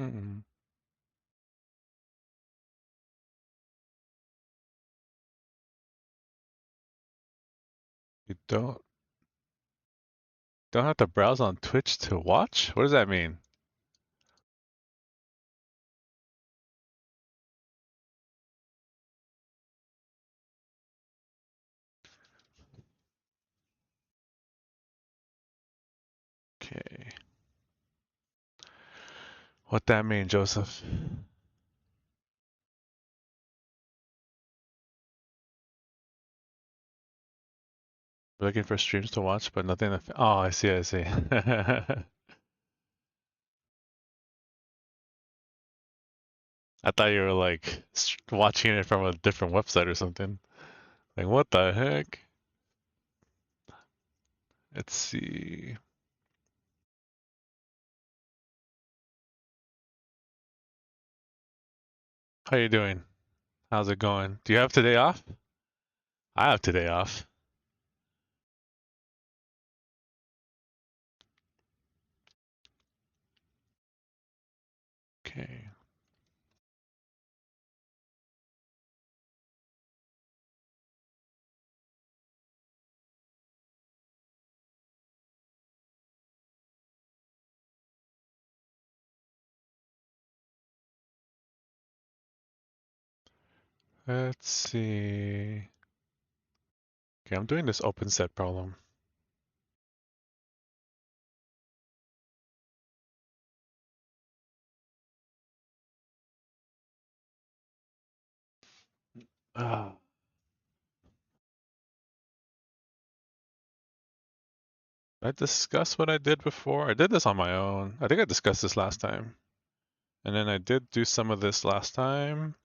Mm-mm. You don't have to browse on Twitch to watch? What does that mean? Okay. What that mean, Joseph? Looking for streams to watch, but nothing to. Oh, I see. I see. I thought you were like watching it from a different website or something. Like, what the heck? Let's see. How you doing? How's it going? Do you have today off? I have today off. Okay. Let's see. Okay, I'm doing this open set problem. Ah. Did I discuss what I did before? I did this on my own. I think I discussed this last time. And then I did do some of this last time.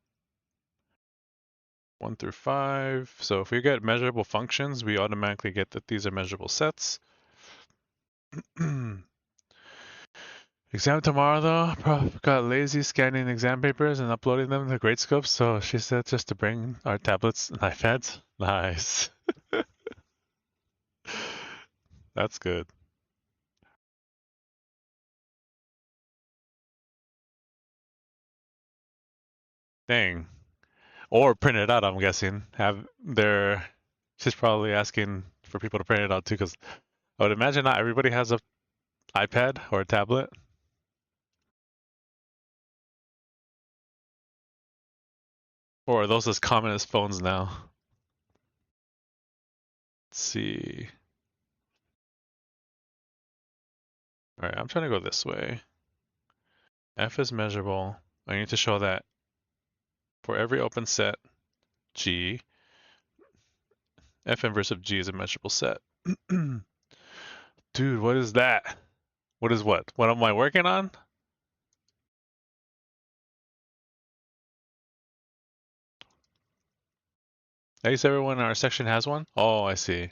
1 through 5. So if we get measurable functions, we automatically get that these are measurable sets. Exam tomorrow though. Prof got lazy scanning exam papers and uploading them to Gradescope, so she said just to bring our tablets and iPads. Nice. That's good. Dang. Or print it out, I'm guessing. Have their she's probably asking for people to print it out too, because I would imagine not everybody has a iPad or a tablet. Or are those as common as phones now? Let's see. Alright, I'm trying to go this way. F is measurable. I need to show that for every open set G, F inverse of G is a measurable set. Dude, what is that? What is what? What am I working on? At least everyone in our section has one? Oh, I see.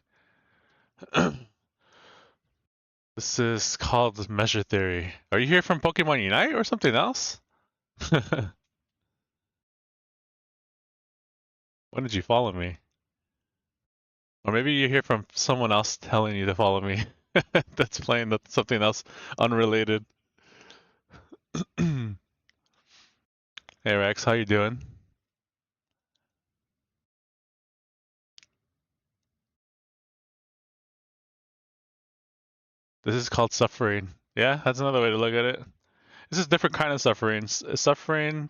This is called measure theory. Are you here from Pokemon Unite or something else? When did you follow me? Or maybe you're here from someone else telling you to follow me. That's playing something else unrelated. Hey Rex, how you doing? This is called suffering. Yeah, that's another way to look at it. This is a different kind of suffering. Suffering,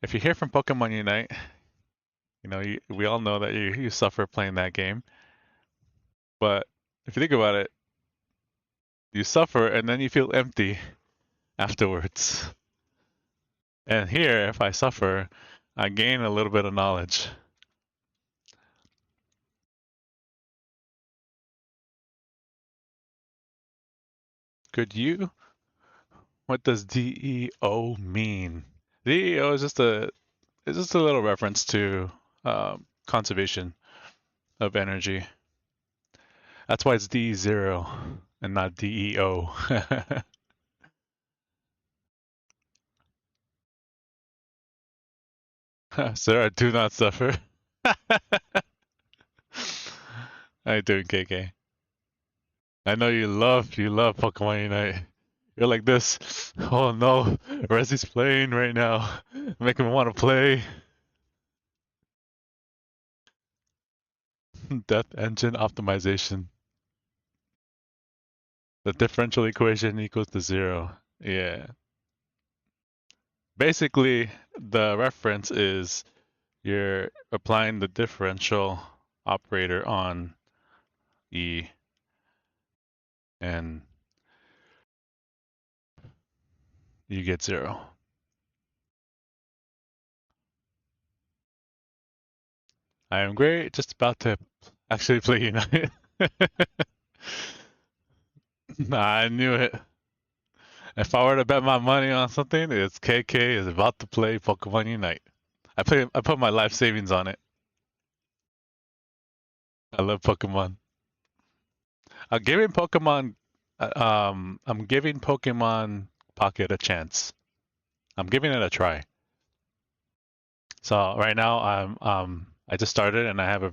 if you're here from Pokemon Unite, we all know that you suffer playing that game. But if you think about it, you suffer and then you feel empty afterwards. And here, if I suffer, I gain a little bit of knowledge. Could you? What does DEO mean? DEO is just a little reference to conservation of energy. That's why it's DE0 and not DEO. Sir, I do not suffer. How you doing, KK? I know you love Pokemon Unite. You're like this. Oh no, Resi's playing right now, making me want to play. Death engine optimization. The differential equation equals to 0. Yeah. Basically, the reference is you're applying the differential operator on E, and you get 0. I am great. Just about to actually play United. Nah, I knew it. If I were to bet my money on something, it's KK is about to play Pokemon Unite. I put my life savings on it. I love Pokemon. I'm giving Pokemon I'm giving Pokemon Pocket a chance. I'm giving it a try. So right now I just started and I have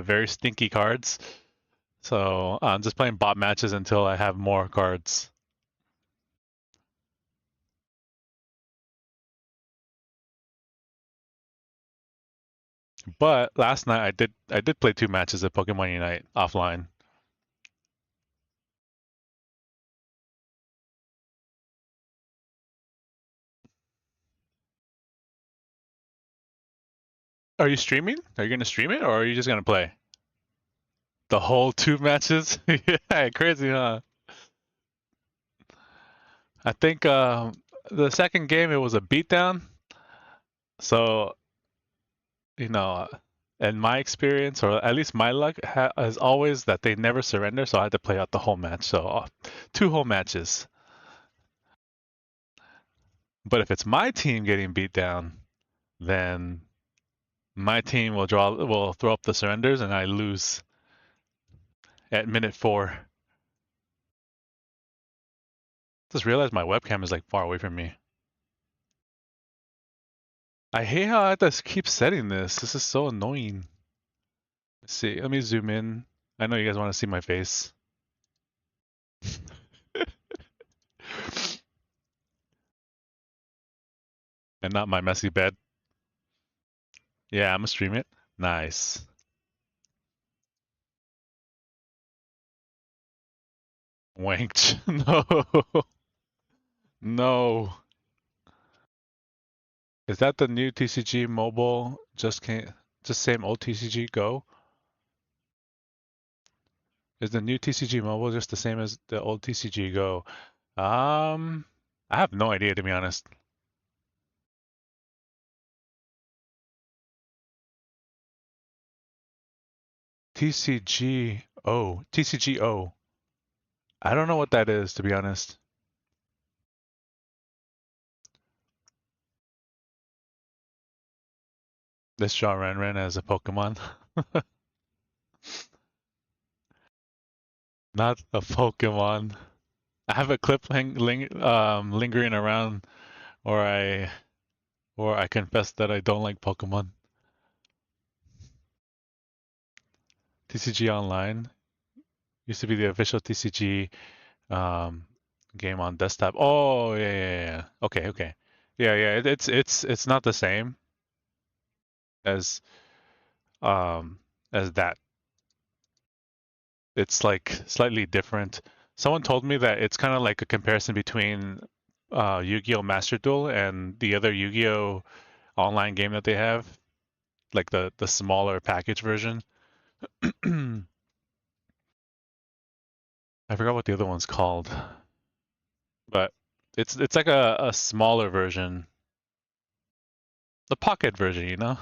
very stinky cards. So I'm just playing bot matches until I have more cards. But last night I did play 2 matches of Pokemon Unite offline. Are you streaming? Are you gonna stream it or are you just gonna play? The whole 2 matches? Yeah, crazy, huh? I think the second game it was a beatdown. So you know, in my experience, or at least my luck, is always that they never surrender. So I had to play out the whole match. So 2 whole matches. But if it's my team getting beat down, then my team will throw up the surrenders, and I lose at minute 4. Just realized my webcam is like far away from me. I hate how I have to keep setting this. This is so annoying. Let's see. Let me zoom in. I know you guys want to see my face. And not my messy bed. Yeah, I'm gonna stream it. Nice. Wanked. No. No. Is that the new TCG mobile? Just same old TCG Go? Is the new TCG mobile just the same as the old TCG Go? I have no idea to be honest. TCGO. I don't know what that is to be honest. Let's draw Renren as a Pokemon. Not a Pokemon. I have a clip lingering around where I confess that I don't like Pokemon. TCG Online used to be the official TCG um, game on desktop. Oh yeah. Okay. Yeah. It's not the same as um as that. It's like slightly different. Someone told me that it's kind of like a comparison between Yu-Gi-Oh! Master Duel and the other Yu-Gi-Oh! Online game that they have, like the smaller package version. I forgot what the other one's called, but it's like a smaller version, the pocket version, you know.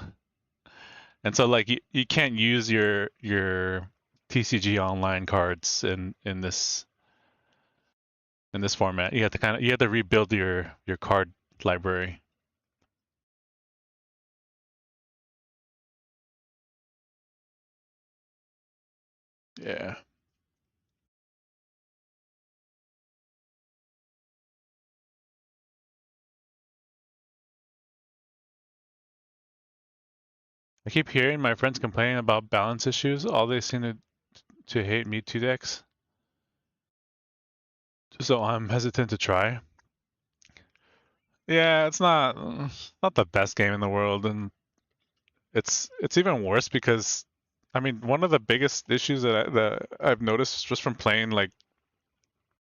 And so like you can't use your TCG online cards in this format. You have to rebuild your card library. Yeah. I keep hearing my friends complaining about balance issues. All they seem to hate Mewtwo decks. so I'm hesitant to try. Yeah, it's not the best game in the world, and it's even worse because, I mean, one of the biggest issues that I've noticed just from playing like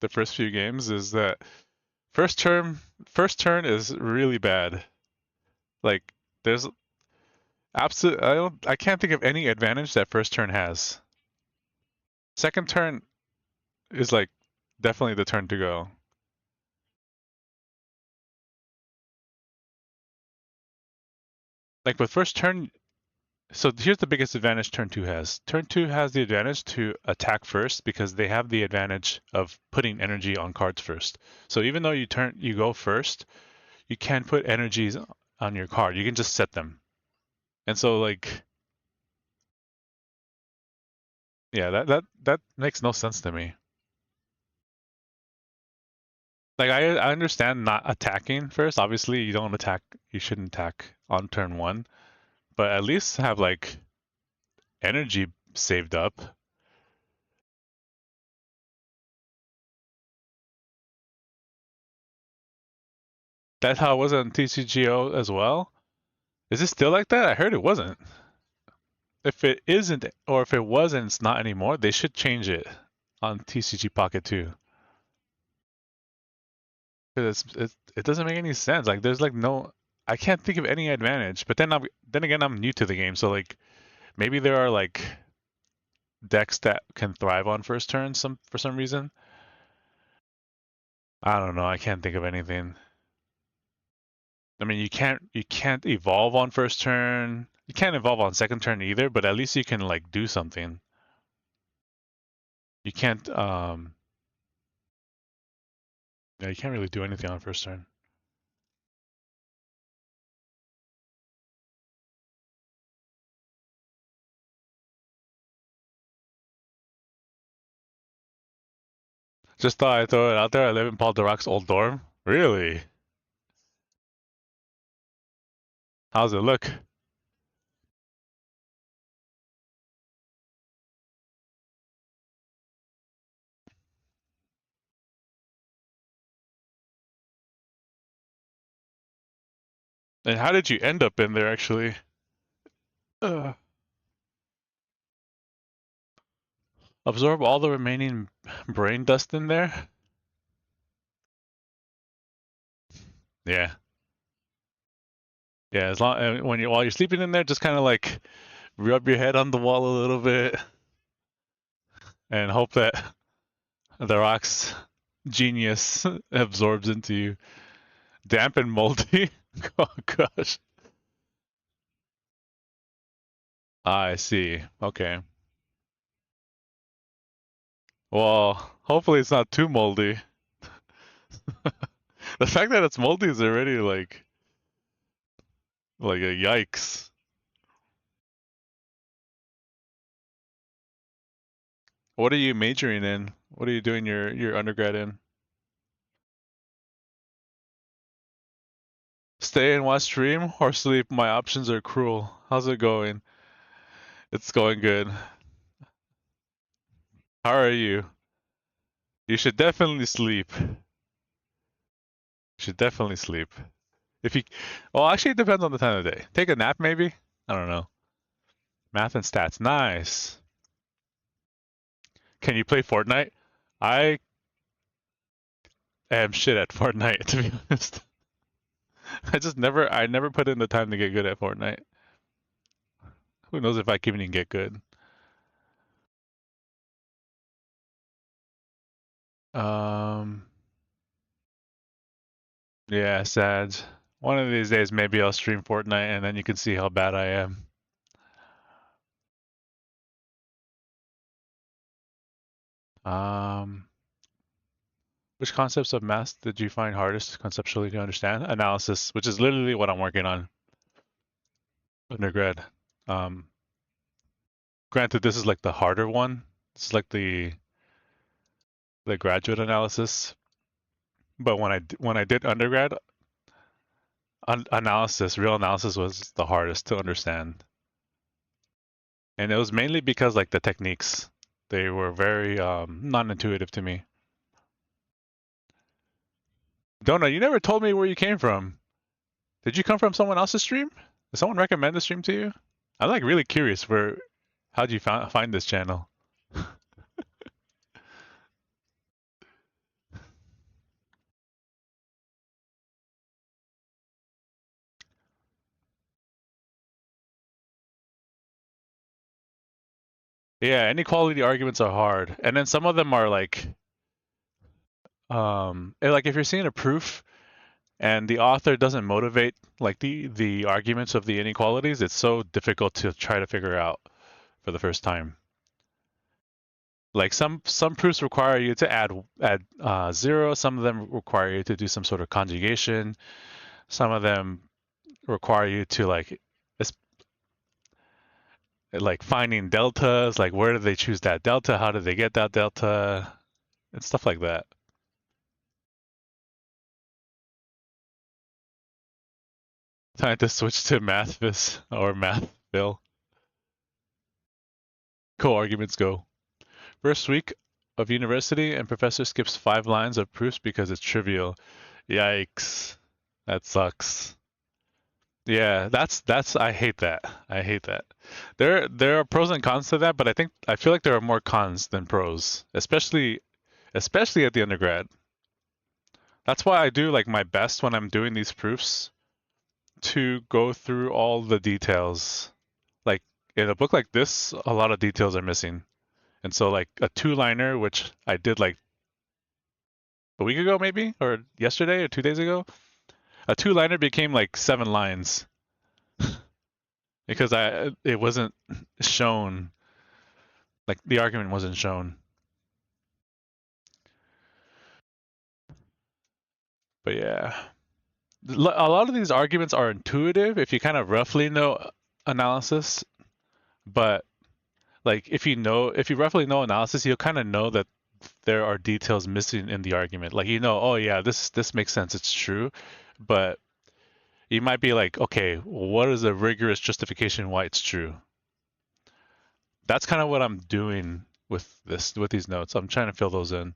the first few games is that first turn first turn is really bad. Like there's absolute I can't think of any advantage that first turn has. Second turn is like definitely the turn to go. Like with first turn, so here's the biggest advantage turn 2 has. Turn 2 has the advantage to attack first because they have the advantage of putting energy on cards first. So even though you go first, you can put energies on your card. You can just set them. And so like yeah, that makes no sense to me. Like I understand not attacking first. Obviously, you shouldn't attack on turn 1, but at least have like energy saved up. That's how it was on TCGO as well. Is it still like that? I heard it wasn't. If it isn't, or if it wasn't, it's not anymore. They should change it on TCG Pocket 2. Because it doesn't make any sense. Like there's like no, I can't think of any advantage. But then again I'm new to the game, so like maybe there are like decks that can thrive on first turn for some reason. I don't know. I can't think of anything. I mean, you can't evolve on first turn. You can't evolve on second turn either, but at least you can like do something. You can't yeah, you can't really do anything on first turn. Just thought I'd throw it out there. I live in Paul Dirac's old dorm. Really? How's it look? And how did you end up in there actually? Uh, absorb all the remaining brain dust in there? Yeah. Yeah, as long when you while you're sleeping in there, just kind of like rub your head on the wall a little bit and hope that the rock's genius absorbs into you. Damp and moldy? Oh gosh. I see. Okay. Well, hopefully it's not too moldy. The fact that it's moldy is already like a yikes. What are you majoring in? What are you doing your undergrad in? Stay and watch stream or sleep? My options are cruel. How's it going? It's going good. How are you? You should definitely sleep. You should definitely sleep. If you, well, actually, it depends on the time of day. Take a nap, maybe. I don't know. Math and stats, nice. Can you play Fortnite? I am shit at Fortnite, to be honest. I never put in the time to get good at Fortnite. Who knows if I can even get good? Um, yeah, sad. One of these days, maybe I'll stream Fortnite, and then you can see how bad I am. Um, which concepts of math did you find hardest conceptually to understand? Analysis, which is literally what I'm working on undergrad. Um, granted, this is like the harder one. It's like the graduate analysis. But when I did undergrad, real analysis was the hardest to understand, and it was mainly because like the techniques, they were very non-intuitive to me. Donut, you never told me where you came from. Did you come from someone else's stream? Did someone recommend the stream to you? I'm like really curious for how'd you find this channel? Yeah, inequality arguments are hard, and then some of them are like if you're seeing a proof and the author doesn't motivate like the arguments of the inequalities, it's so difficult to try to figure out for the first time. Like some proofs require you to add zero. Some of them require you to do some sort of conjugation. Some of them require you to like finding deltas. Like where did they choose that delta? How did they get that delta? And stuff like that. Time to switch to mathvis or mathville. Co-arguments go. First week of university and professor skips 5 lines of proofs because it's trivial. Yikes. That sucks. Yeah, that's I hate that. I hate that. There are pros and cons to that, but I feel like there are more cons than pros, especially at the undergrad. That's why I do like my best when I'm doing these proofs to go through all the details. Like in a book like this, a lot of details are missing. And so like a two-liner, which I did like a week ago maybe, or yesterday or 2 days ago, a two-liner became like 7 lines because it wasn't shown, like the argument wasn't shown. But yeah, a lot of these arguments are intuitive if you kind of roughly know analysis, but like if you roughly know analysis, you'll kind of know that there are details missing in the argument. Like oh yeah, this makes sense, it's true, but you might be like, okay, what is a rigorous justification why it's true? That's kind of what I'm doing with these notes. I'm trying to fill those in.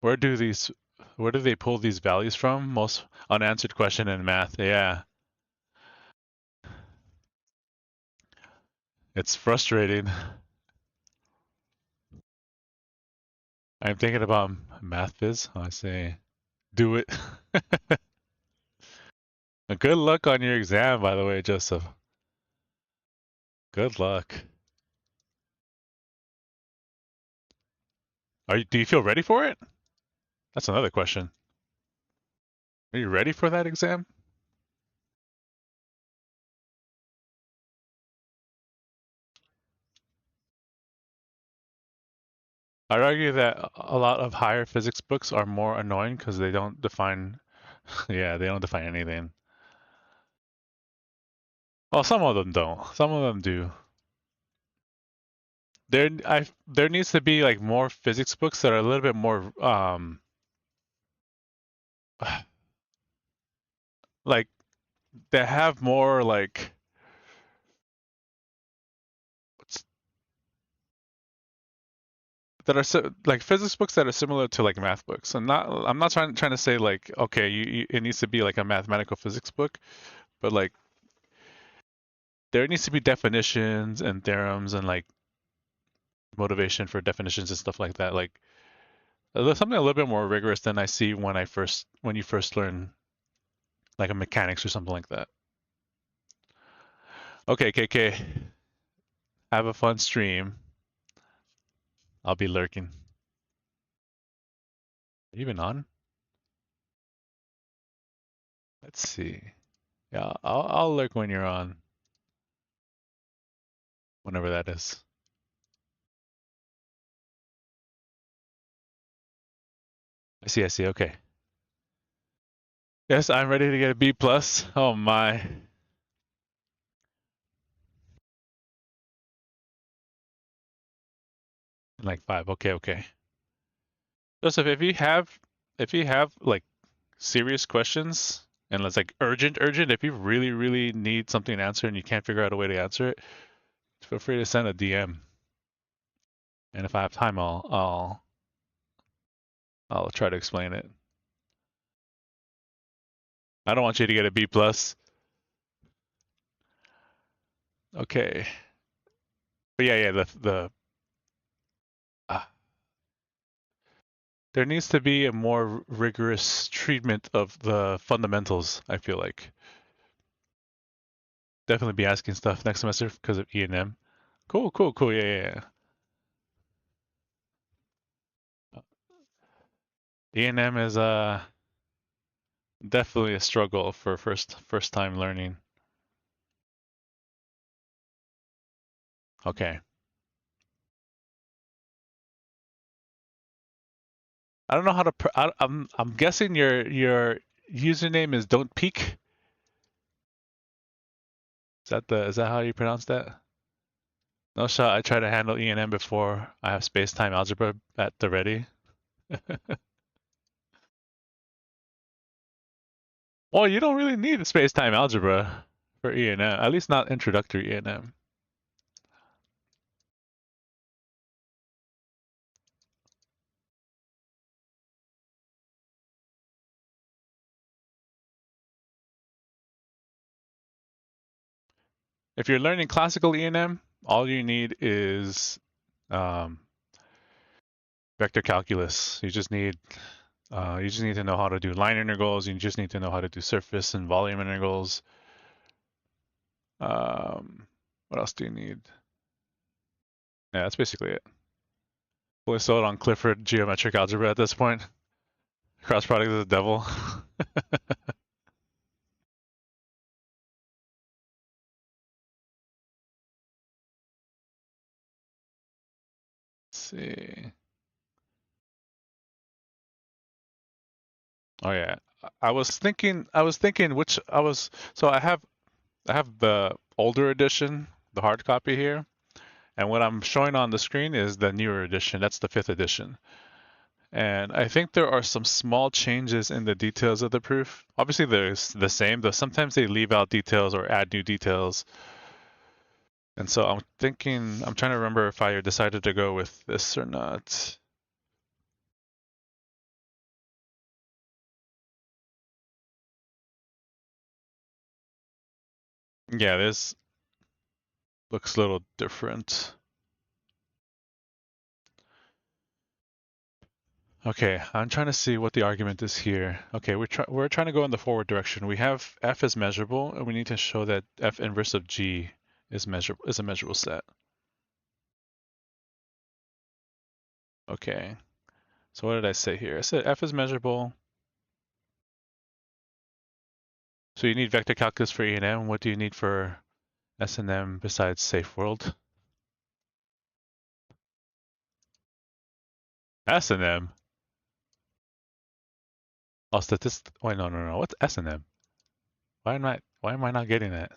Where do these where do they pull these values from? Most unanswered question in math. Yeah. It's frustrating. I'm thinking about math biz. I say do it. Good luck on your exam, by the way, Joseph. Good luck. Do you feel ready for it? That's another question. Are you ready for that exam? I'd argue that a lot of higher physics books are more annoying because they don't define, yeah, they don't define anything. Well, some of them don't. Some of them do. There needs to be like more physics books that are a little bit more like that have more that are like physics books that are similar to like math books. I'm not trying to say like okay, it needs to be like a mathematical physics book, but like there needs to be definitions and theorems and like motivation for definitions and stuff like that. Like something a little bit more rigorous than I see when you first learn like a mechanics or something like that. Okay, KK, have a fun stream. I'll be lurking. Even on? Let's see. Yeah, I'll lurk when you're on, whenever that is. I see, I see. Okay. Yes, I'm ready to get a B plus. Oh my. Like 5. Okay, okay. Joseph, if you have like serious questions and it's like urgent, if you really, really need something answered and you can't figure out a way to answer it, feel free to send a DM. And if I have time, I'll try to explain it. I don't want you to get a B plus. Okay. But yeah, the uh, there needs to be a more rigorous treatment of the fundamentals, I feel like. Definitely be asking stuff next semester because of E&M. Cool. Yeah. E&M is definitely a struggle for first time learning. Okay. I don't know how to. I'm guessing your username is don't peek. Is that how you pronounce that? No shot. I try to handle E&M before I have space-time algebra at the ready. Well, you don't really need space-time algebra for E&M, at least not introductory E&M. If you're learning classical E&M, all you need is um, vector calculus. You just need to know how to do line integrals. You just need to know how to do surface and volume integrals. What else do you need? Yeah, that's basically it. Fully sold on Clifford geometric algebra at this point. Cross product is the devil. Let's see. Oh yeah. I was thinking which I was so I have the older edition, the hard copy here, and what I'm showing on the screen is the newer edition. That's the 5th edition. And I think there are some small changes in the details of the proof. Obviously, they're the same, though sometimes they leave out details or add new details. And so I'm trying to remember if I decided to go with this or not. Yeah, this looks a little different. Okay, I'm trying to see what the argument is here. Okay, we're trying to go in the forward direction. We have f is measurable, and we need to show that f inverse of g is a measurable set. Okay, so what did I say here? I said f is measurable. So you need vector calculus for E&M. What do you need for S&M besides safe world? S&M? Oh, Wait, no. What's S&M? Why am I not getting that?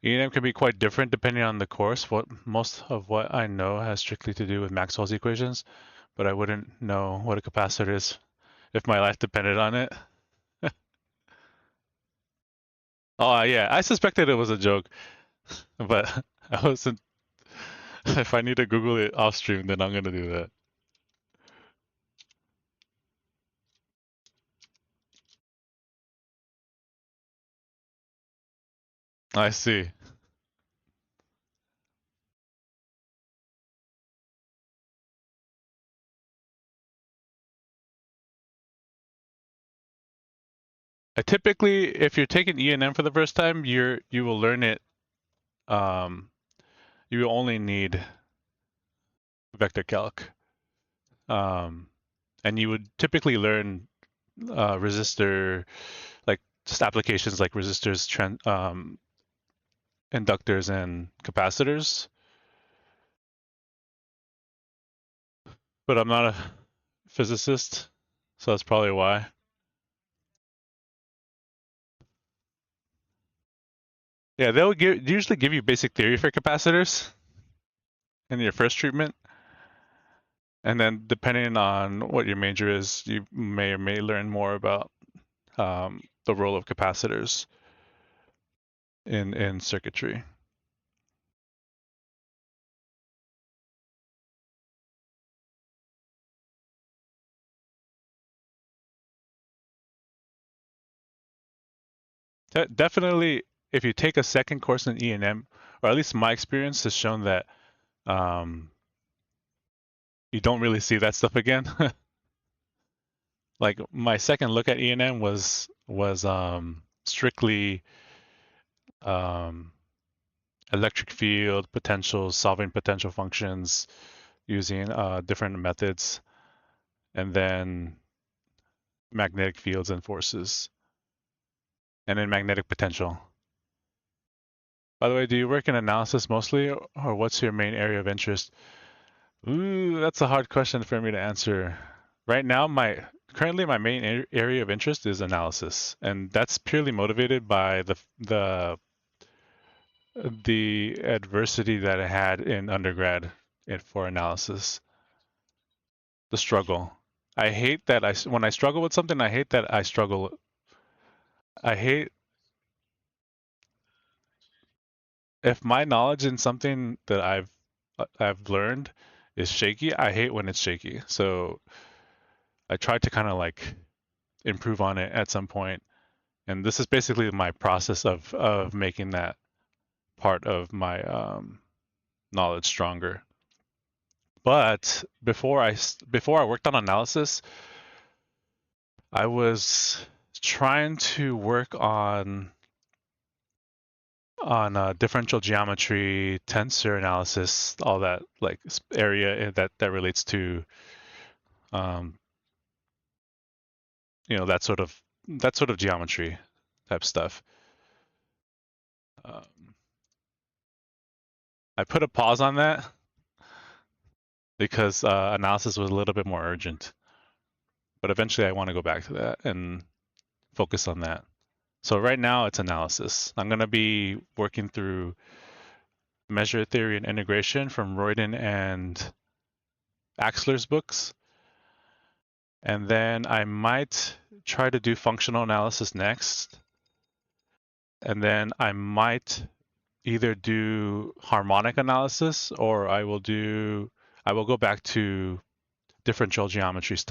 E&M can be quite different depending on the course. Most of what I know has strictly to do with Maxwell's equations, but I wouldn't know what a capacitor is if my life depended on it. Oh yeah, I suspected it was a joke, but I wasn't. If I need to Google it off stream, then I'm gonna do that. I see. Typically, if you're taking E&M for the first time, you will learn it. Um, you will only need vector calc, um, and you would typically learn resistor, like just applications like resistors, inductors, and capacitors. But I'm not a physicist, so that's probably why. Yeah, usually give you basic theory for capacitors in your first treatment. And then depending on what your major is, you may or may learn more about the role of capacitors in circuitry. Definitely, if you take a second course in E&M, or at least my experience has shown that um, you don't really see that stuff again. Like my second look at E&M was strictly um, electric field potentials, solving potential functions using different methods, and then magnetic fields and forces, and then magnetic potential. By the way, do you work in analysis mostly, or what's your main area of interest? Ooh, that's a hard question for me to answer. Right now, currently my main area of interest is analysis, and that's purely motivated by the adversity that I had in undergrad for analysis. The struggle. I hate that when I struggle with something, I hate that I struggle. I hate if my knowledge in something that I've learned is shaky. I hate when it's shaky. So I try to kind of like improve on it at some point. And this is basically my process of making that part of my knowledge stronger. But before I worked on analysis, I was trying to work on differential geometry, tensor analysis, all that like area that relates to um, that sort of geometry type stuff. Um, I put a pause on that because analysis was a little bit more urgent. But eventually, I want to go back to that and focus on that. So right now, it's analysis. I'm going to be working through measure theory and integration from Royden and Axler's books. And then I might try to do functional analysis next. And then I might either do harmonic analysis or I will go back to differential geometries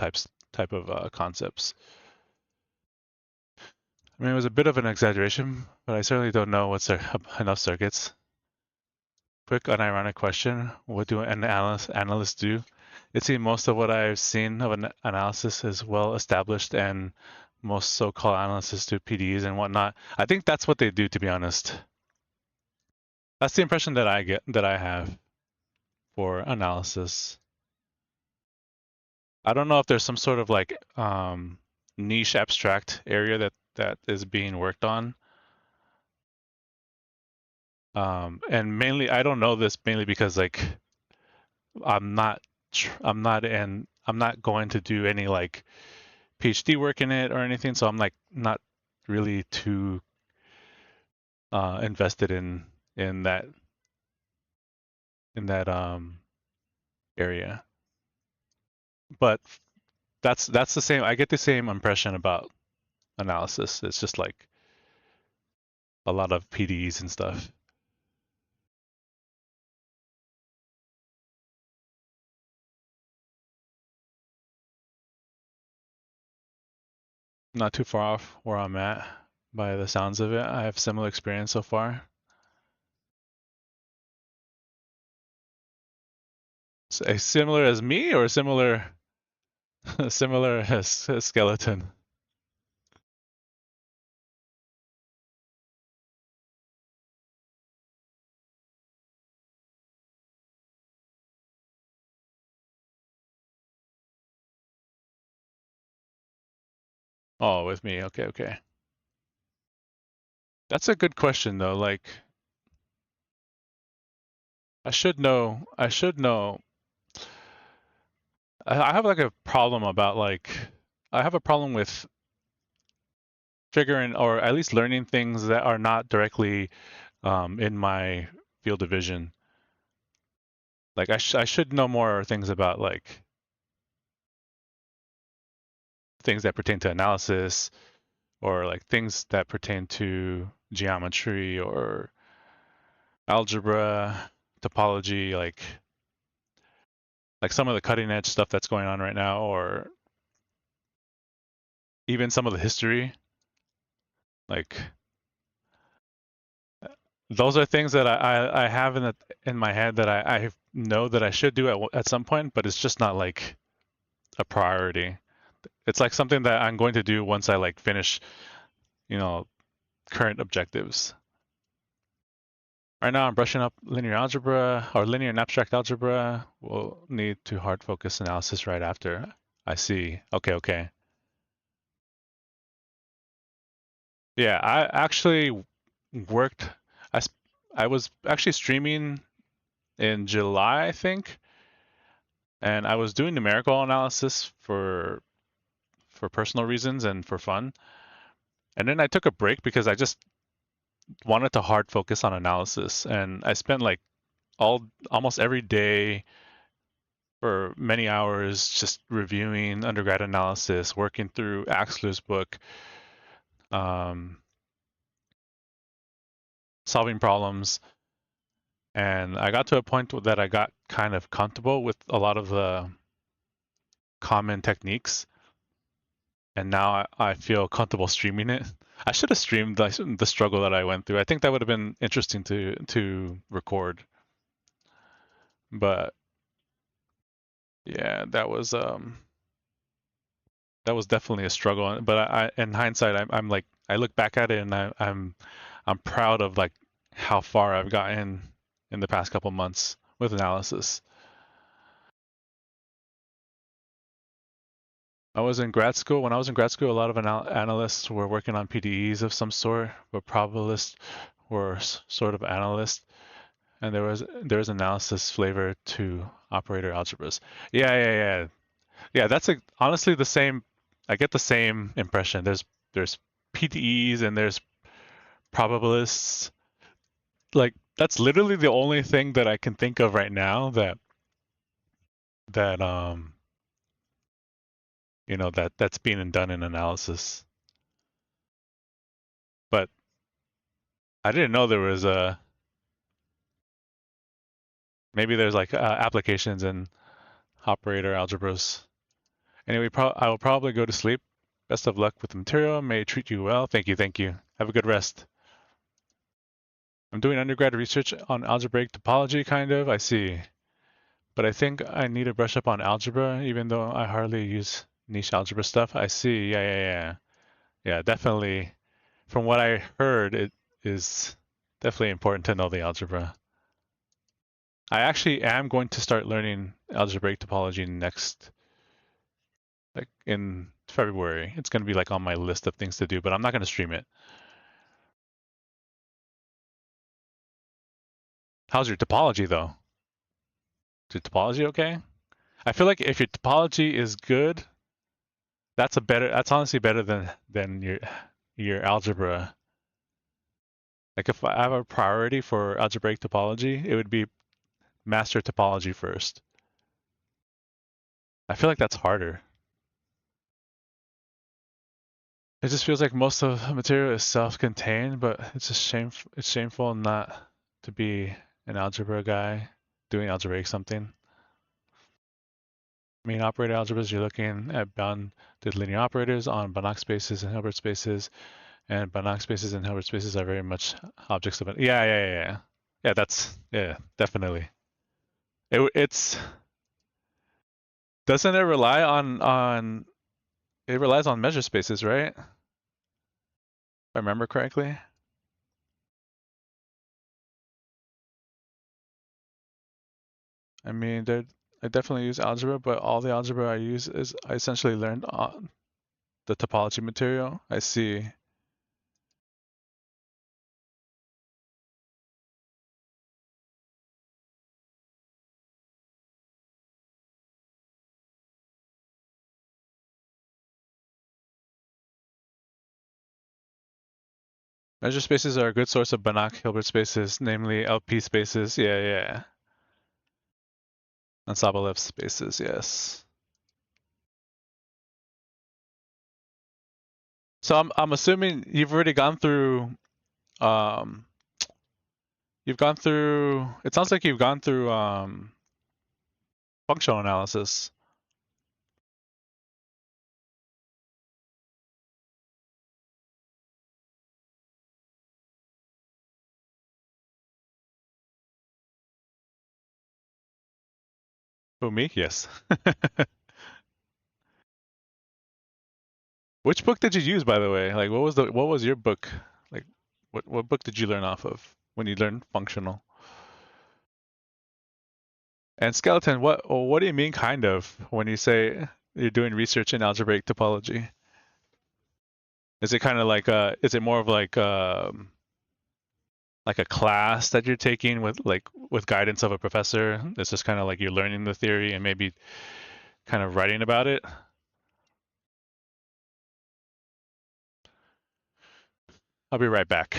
type of concepts. I mean, it was a bit of an exaggeration, but I certainly don't know what's enough circuits. Quick unironic question: what do analysts do? It seems most of what I've seen of an analysis is well established, and most so-called analysts do PDEs and whatnot. I think that's what they do, to be honest. That's the impression that I have for analysis. I don't know if there's some sort of like niche abstract area that is being worked on. And mainly, I don't know this mainly because like I'm not I'm not going to do any like PhD work in it or anything, so I'm like not really too invested in that area. But that's the same. I get the same impression about analysis. It's just like a lot of PDEs and stuff. Not too far off where I'm at by the sounds of it. I have similar experience so far. Similar as me or similar similar as skeleton? Oh, with me. Okay, okay. That's a good question though. Like I should know. I should know. I have like a problem about like I have a problem with figuring or at least learning things that are not directly in my field of vision. Like I should know more things about like things that pertain to analysis or like things that pertain to geometry or algebra, topology, like some of the cutting edge stuff that's going on right now, or even some of the history. Like those are things that I have in my head that I know that I should do at some point, but it's just not like a priority. It's like something that I'm going to do once I like finish, you know, current objectives. Right now, I'm brushing up linear algebra or linear and abstract algebra. We'll need to hard focus analysis right after. I see. Okay, okay. Yeah, I actually worked. I I was actually streaming in July, I think, and I was doing numerical analysis for personal reasons and for fun. And then I took a break because I just wanted to hard focus on analysis, and I spent like all almost every day for many hours just reviewing undergrad analysis, working through Axler's book, um, solving problems. And I got to a point that I got kind of comfortable with a lot of the common techniques. And now I feel comfortable streaming it. I should have streamed the struggle that I went through. I think that would have been interesting to record. But yeah, that was definitely a struggle. But in hindsight, I'm like, I look back at it and I'm proud of like how far I've gotten in the past couple months with analysis. I was in grad school. When I was in grad school, a lot of analysts were working on PDEs of some sort, but probabilists were sort of analysts, and there was analysis flavor to operator algebras. Yeah. Yeah, that's honestly the same. I get the same impression. There's PDEs and there's probabilists. Like that's literally the only thing that I can think of right now that that's being done in analysis. But I didn't know there was a maybe there's like applications in operator algebras. Anyway, I will probably go to sleep. Best of luck with the material. May it treat you well. Thank you, thank you. Have a good rest. I'm doing undergrad research on algebraic topology, kind of. I see. But I think I need to brush up on algebra, even though I hardly use niche algebra stuff. I see. Yeah. Yeah, definitely. From what I heard, it is definitely important to know the algebra. I actually am going to start learning algebraic topology next, like in February. It's going to be like on my list of things to do, but I'm not going to stream it. How's your topology though? Is your topology okay? I feel like if your topology is good, that's honestly better than your algebra. Like if I have a priority for algebraic topology, it would be master topology first. I feel like that's harder. It just feels like most of the material is self-contained, but it's just it's shameful not to be an algebra guy doing algebraic something. Main operator algebras, you're looking at bounded linear operators on Banach spaces and Hilbert spaces, and Banach spaces and Hilbert spaces are very much objects of it. Yeah. Yeah, yeah, definitely. It's doesn't it rely on it relies on measure spaces, right? If I remember correctly. I mean, I definitely use algebra, but all the algebra I use is I essentially learned on the topology material. I see. Measure spaces are a good source of Banach Hilbert spaces, namely LP spaces. Yeah. And Sobolev spaces, yes. So I'm assuming you've already gone through um you've gone through it sounds like you've gone through functional analysis. Who, me? Yes. Which book did you use, by the way? Like, what was your book? Like, what book did you learn off of when you learned functional? And skeleton, what do you mean, kind of, when you say you're doing research in algebraic topology? Is it kind of is it more of like a class that you're taking with guidance of a professor? It's just kind of like you're learning the theory and maybe kind of writing about it. I'll be right back.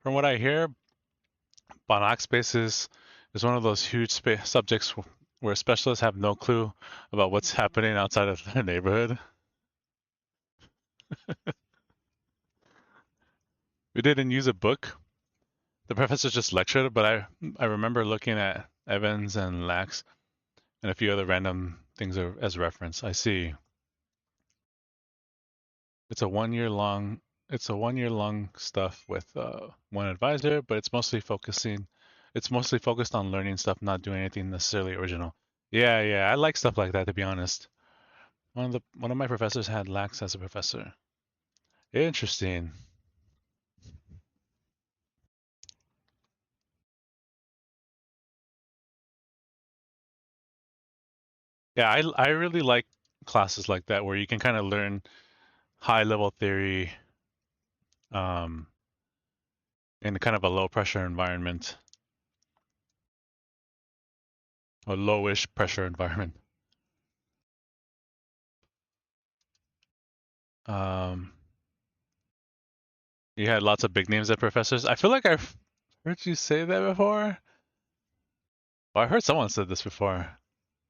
From what I hear, Banach spaces is one of those huge subjects where specialists have no clue about what's happening outside of their neighborhood. We didn't use a book. The professor just lectured, but I remember looking at Evans and Lax and a few other random things as reference. I see. It's a 1 year long. It's a 1 year long stuff with one advisor, but It's mostly focused on learning stuff, not doing anything necessarily original. Yeah, yeah, I like stuff like that, to be honest. One of my professors had Lax as a professor. Interesting. Yeah, I really like classes like that where you can kind of learn high level theory um, in kind of a low pressure environment, a lowish pressure environment. Um, you had lots of big names as professors. I feel like I've heard you say that before. Well, I heard someone said this before.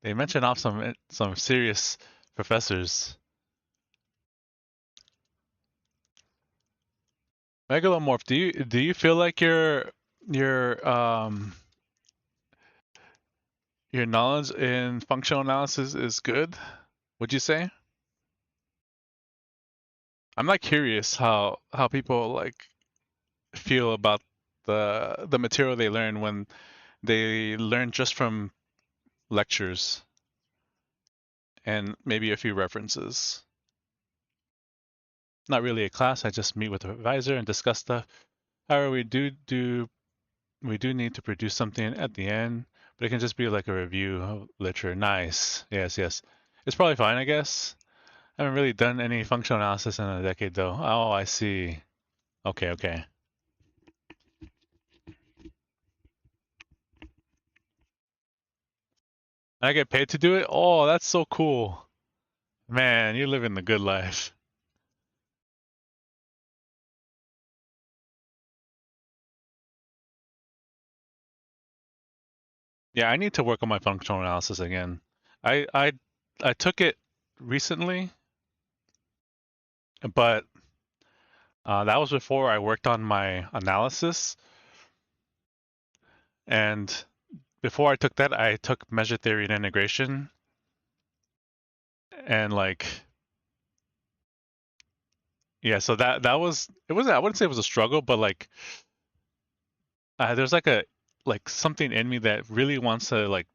They mentioned off some serious professors. Megalomorph, do you feel like your your knowledge in functional analysis is good? Would you say? I'm not curious how people like feel about the material they learn when they learn just from lectures and maybe a few references. Not really a class. I just meet with the advisor and discuss stuff. However, we do need to produce something at the end, but it can just be like a review of literature. Nice. Yes, yes. It's probably fine, I guess. Haven't really done any functional analysis in a decade though. Oh, I see. Okay, okay. I get paid to do it? Oh, that's so cool. Man, you're living the good life. Yeah, I need to work on my functional analysis again. I I I took it recently, but that was before I worked on my analysis. And before I took that, I took measure theory and integration. And like, yeah, so that was it was I wouldn't say it was a struggle, but like there's like something in me that really wants to like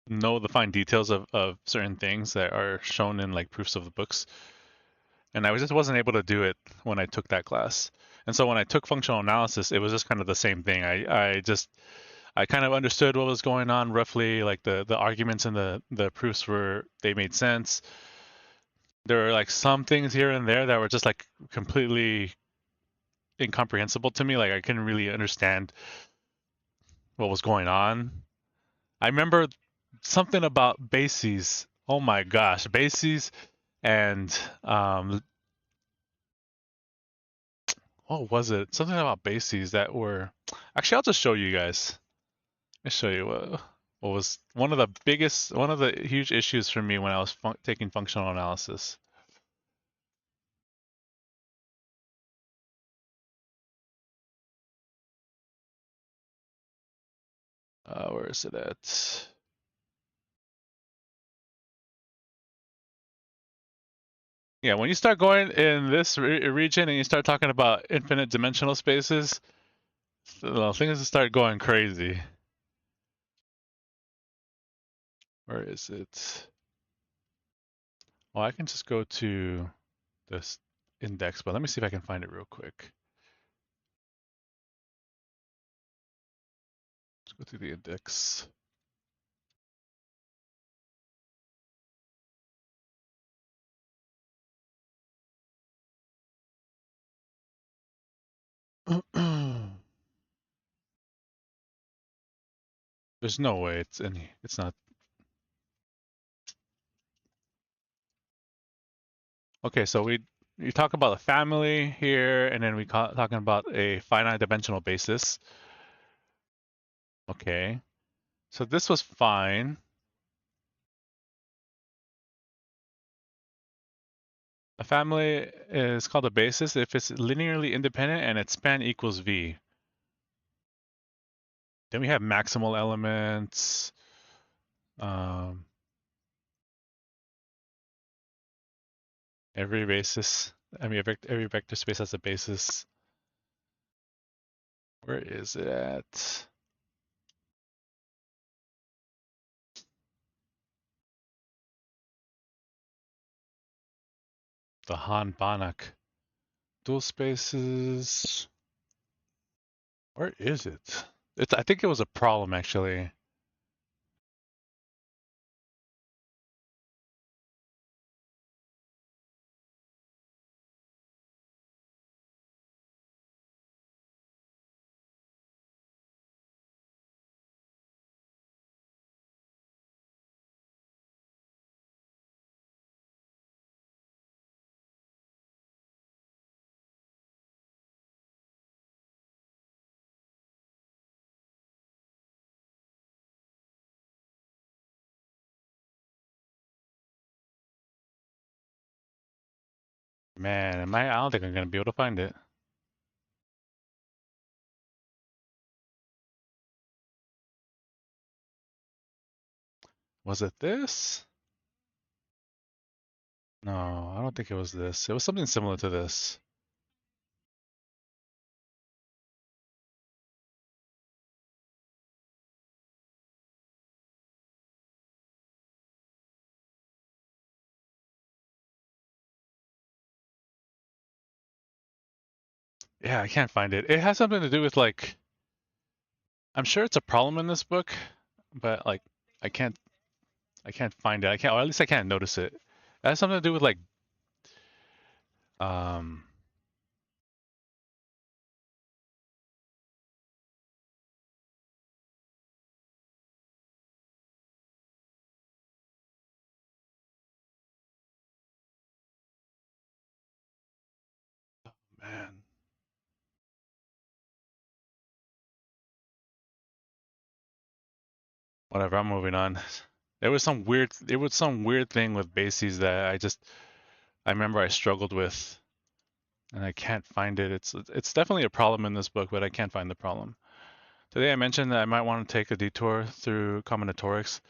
know the fine details of certain things that are shown in like proofs of the books. And I just wasn't able to do it when I took that class. And so when I took functional analysis, it was just kind of the same thing. I kind of understood what was going on roughly, like the arguments and the proofs were they made sense. There were like some things here and there that were just like completely incomprehensible to me. Like I couldn't really understand what was going on. I remember something about bases. Oh my gosh, bases and what was it? Something about bases that were. Actually, I'll just show you guys. I'll show you what was one of the huge issues for me when I was taking functional analysis. Where is it at? Yeah, when you start going in this region and you start talking about infinite dimensional spaces, things start going crazy. Where is it? Well, I can just go to this index, but let me see if I can find it real quick. Let's go to the index. There's no way it's not. Okay, so we talk about a family here, and then talking about a finite dimensional basis. Okay, so this was fine. A family is called a basis if it's linearly independent and its span equals V. Then we have maximal elements. Um, every basis, I mean, every vector space has a basis. Where is it at? The Han-Banach. Dual spaces. Where is it? I think it was a problem actually. Man, I don't think I'm gonna be able to find it. Was it this? No, I don't think it was this. It was something similar to this. Yeah, I can't find it. It has something to do with like, I'm sure it's a problem in this book, but like, I can't, I can't find it. I can't, or at least I can't notice it. It has something to do with like um man. Whatever, I'm moving on. There was some weird thing with bases that I remember I struggled with and I can't find it. It's definitely a problem in this book, but I can't find the problem. Today I mentioned that I might want to take a detour through combinatorics,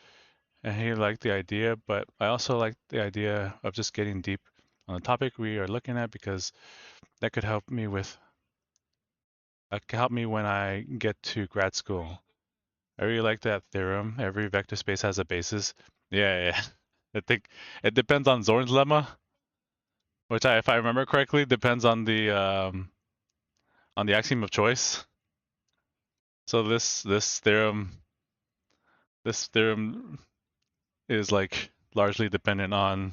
and he liked the idea, but I also like the idea of just getting deep on the topic we are looking at because that could help me when I get to grad school. I really like that theorem. Every vector space has a basis. Yeah, yeah. I think it depends on Zorn's lemma, which if I remember correctly, depends on the axiom of choice. So this theorem is like largely dependent on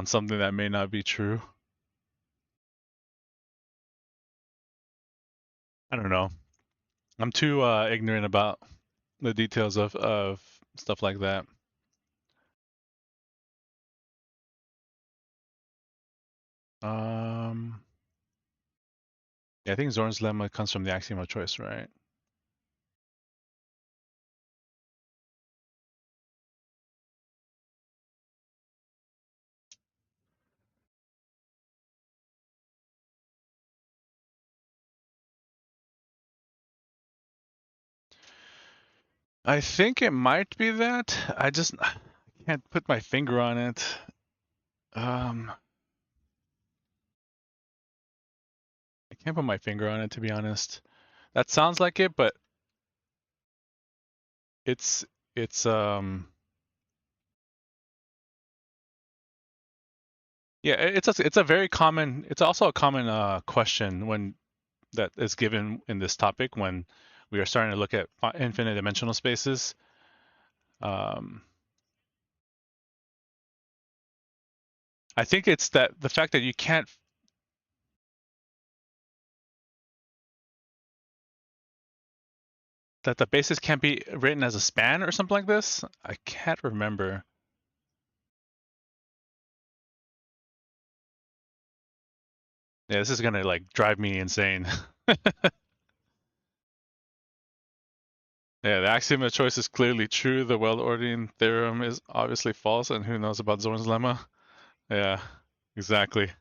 something that may not be true. I don't know. I'm too ignorant about the details of stuff like that. Um, yeah, I think Zorn's lemma comes from the axiom of choice, right? I think it might be that. I can't put my finger on it. Um, I can't put my finger on it to be honest. That sounds like it, but it's it's yeah, it's a very common. It's also a common question when that is given in this topic when we are starting to look at infinite dimensional spaces. Um, I think it's that the fact that you can't that the basis can't be written as a span or something like this. I can't remember. Yeah, this is gonna like drive me insane. Yeah, the axiom of choice is clearly true. The well-ordering theorem is obviously false, and who knows about Zorn's lemma? Yeah, exactly.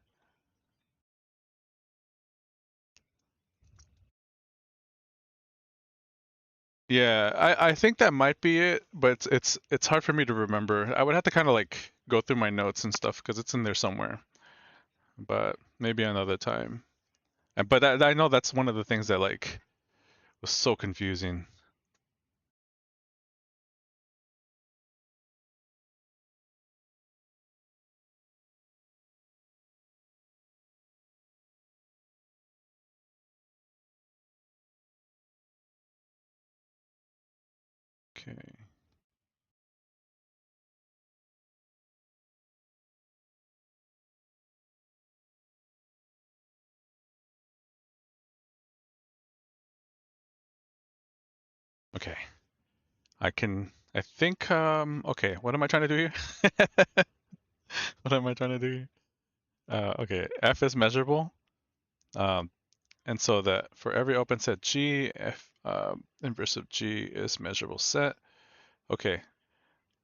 Yeah, I think that might be it, but it's hard for me to remember. I would have to kind of like go through my notes and stuff because it's in there somewhere. But maybe another time. But I know that's one of the things that like was so confusing. Okay. Okay. I think okay, what am I trying to do here? What am I trying to do here? Okay, F is measurable. Um, and so that for every open set G, F inverse of G is measurable set. Okay,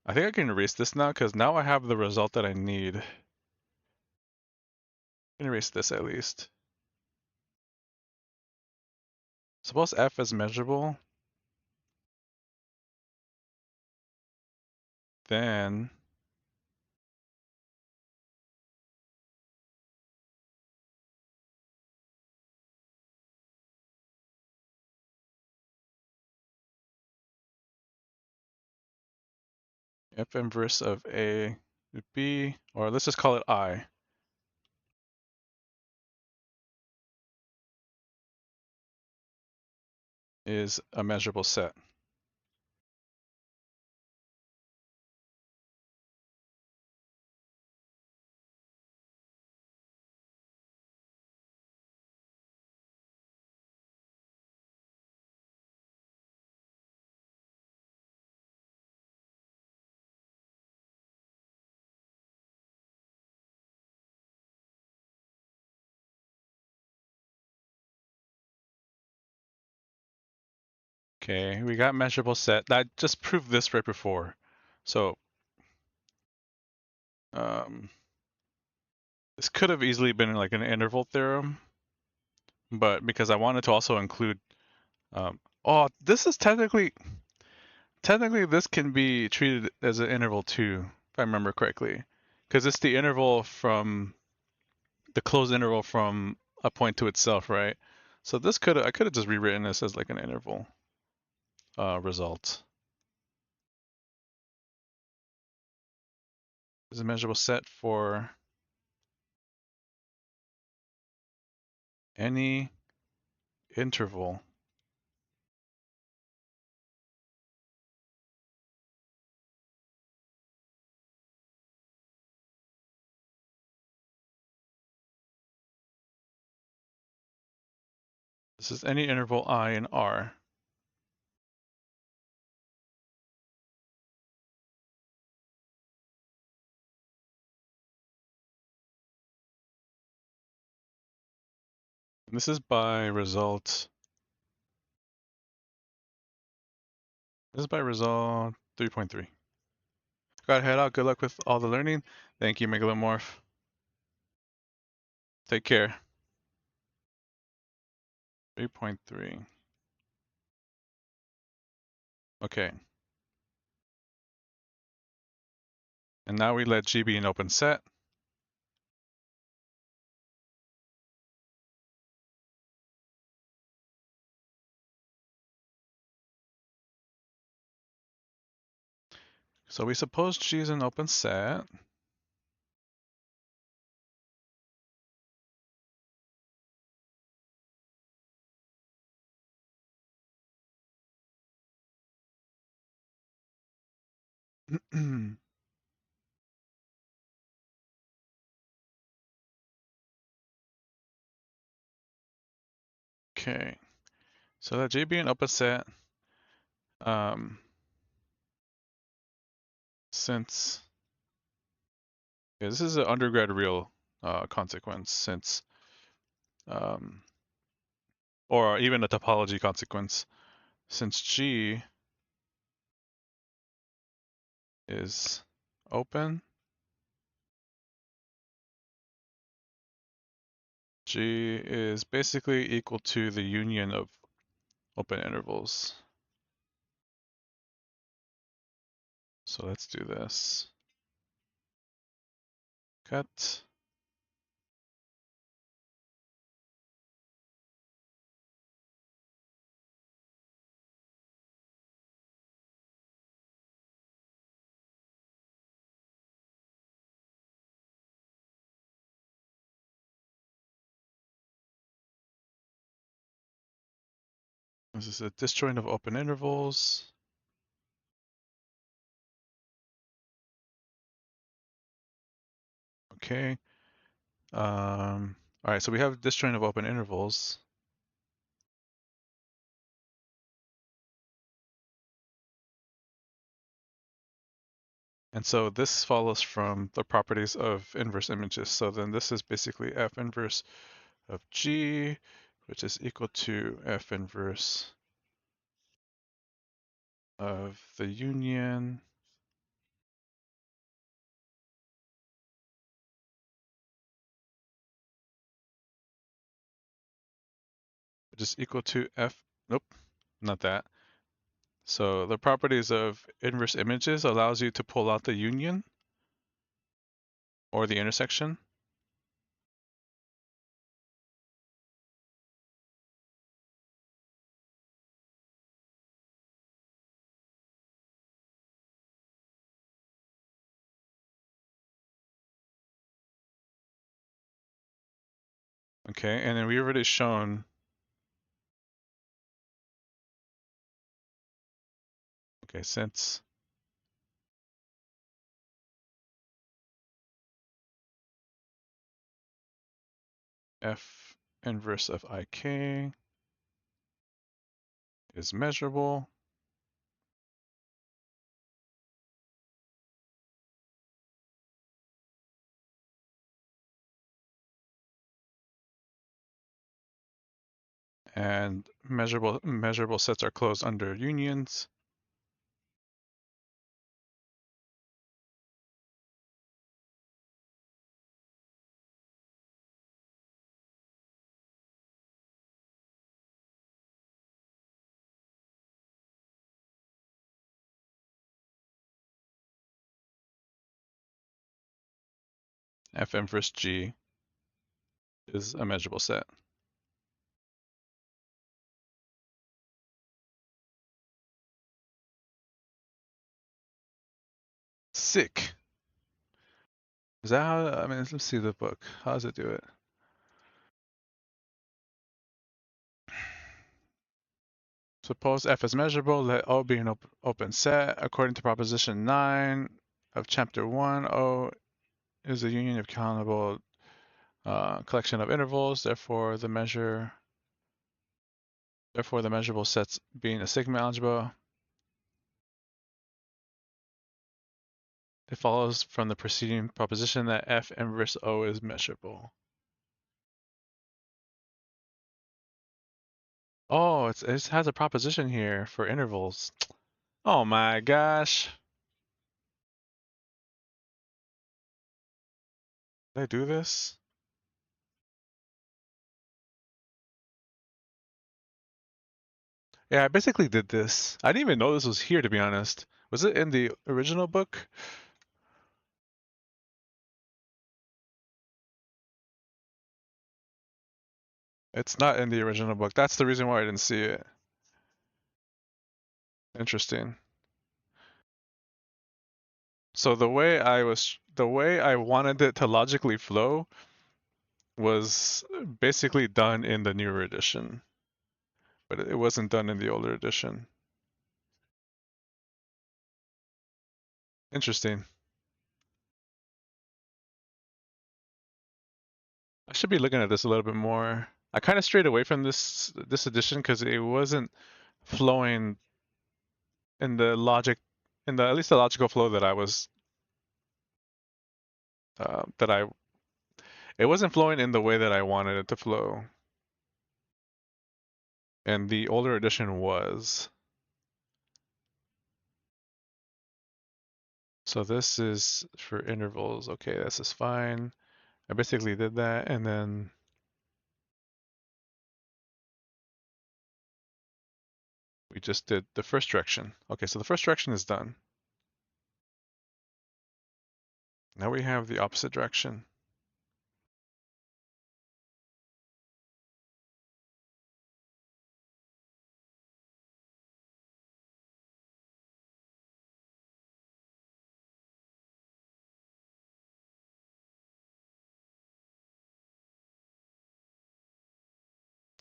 I think I can erase this now because now I have the result that I need. I can erase this at least. Suppose F is measurable, then F inverse of A would be, or let's just call it I, is a measurable set. Okay, we got measurable set. That just proved this right before. So this could have easily been like an interval theorem, but because I wanted to also include, oh, this is technically this can be treated as an interval too, if I remember correctly, because it's the interval from the closed interval from a point to itself, right? So this I could have just rewritten this as like an interval result. This is a measurable set for any interval this is any interval I in R. And this is by result. This is by result 3.3. Got to head out. Good luck with all the learning. Thank you, Megalomorph. Take care. 3.3. Okay. And now we let G be an open set. So we suppose G is an open set. Okay. So let G be an open set. Since this is an undergrad real consequence, since or even a topology consequence, since G is open, G is basically equal to the union of open intervals. So let's do this. Cut. This is a disjoint of open intervals. Okay. All right, so we have disjoint of open intervals. And so this follows from the properties of inverse images. So then this is basically F inverse of G, which is equal to F inverse of the union which is equal to F, nope, not that. So the properties of inverse images allows you to pull out the union or the intersection. Okay, and then we already shown, okay, since F inverse of IK is measurable, and measurable sets are closed under unions. F inverse G is a measurable set. Sick. Is that how, I mean, let's see the book. How does it do it? Suppose F is measurable, let O be an open set. According to proposition 9 of chapter 1, O is a union of countable collection of intervals. Therefore, the measurable sets being a sigma algebra, it follows from the preceding proposition that F inverse O is measurable. Oh, it has a proposition here for intervals. Oh my gosh. Did I do this? Yeah, I basically did this. I didn't even know this was here, to be honest. Was it in the original book? It's not in the original book. That's the reason why I didn't see it. Interesting. So the way I wanted it to logically flow was basically done in the newer edition, but it wasn't done in the older edition. Interesting. I should be looking at this a little bit more. I kind of strayed away from this edition because it wasn't flowing in the logic, in the at least the logical flow that I was that I it wasn't flowing in the way that I wanted it to flow. And the older edition was. So this is for intervals. Okay, this is fine. I basically did that and then we just did the first direction. Okay, so the first direction is done. Now we have the opposite direction.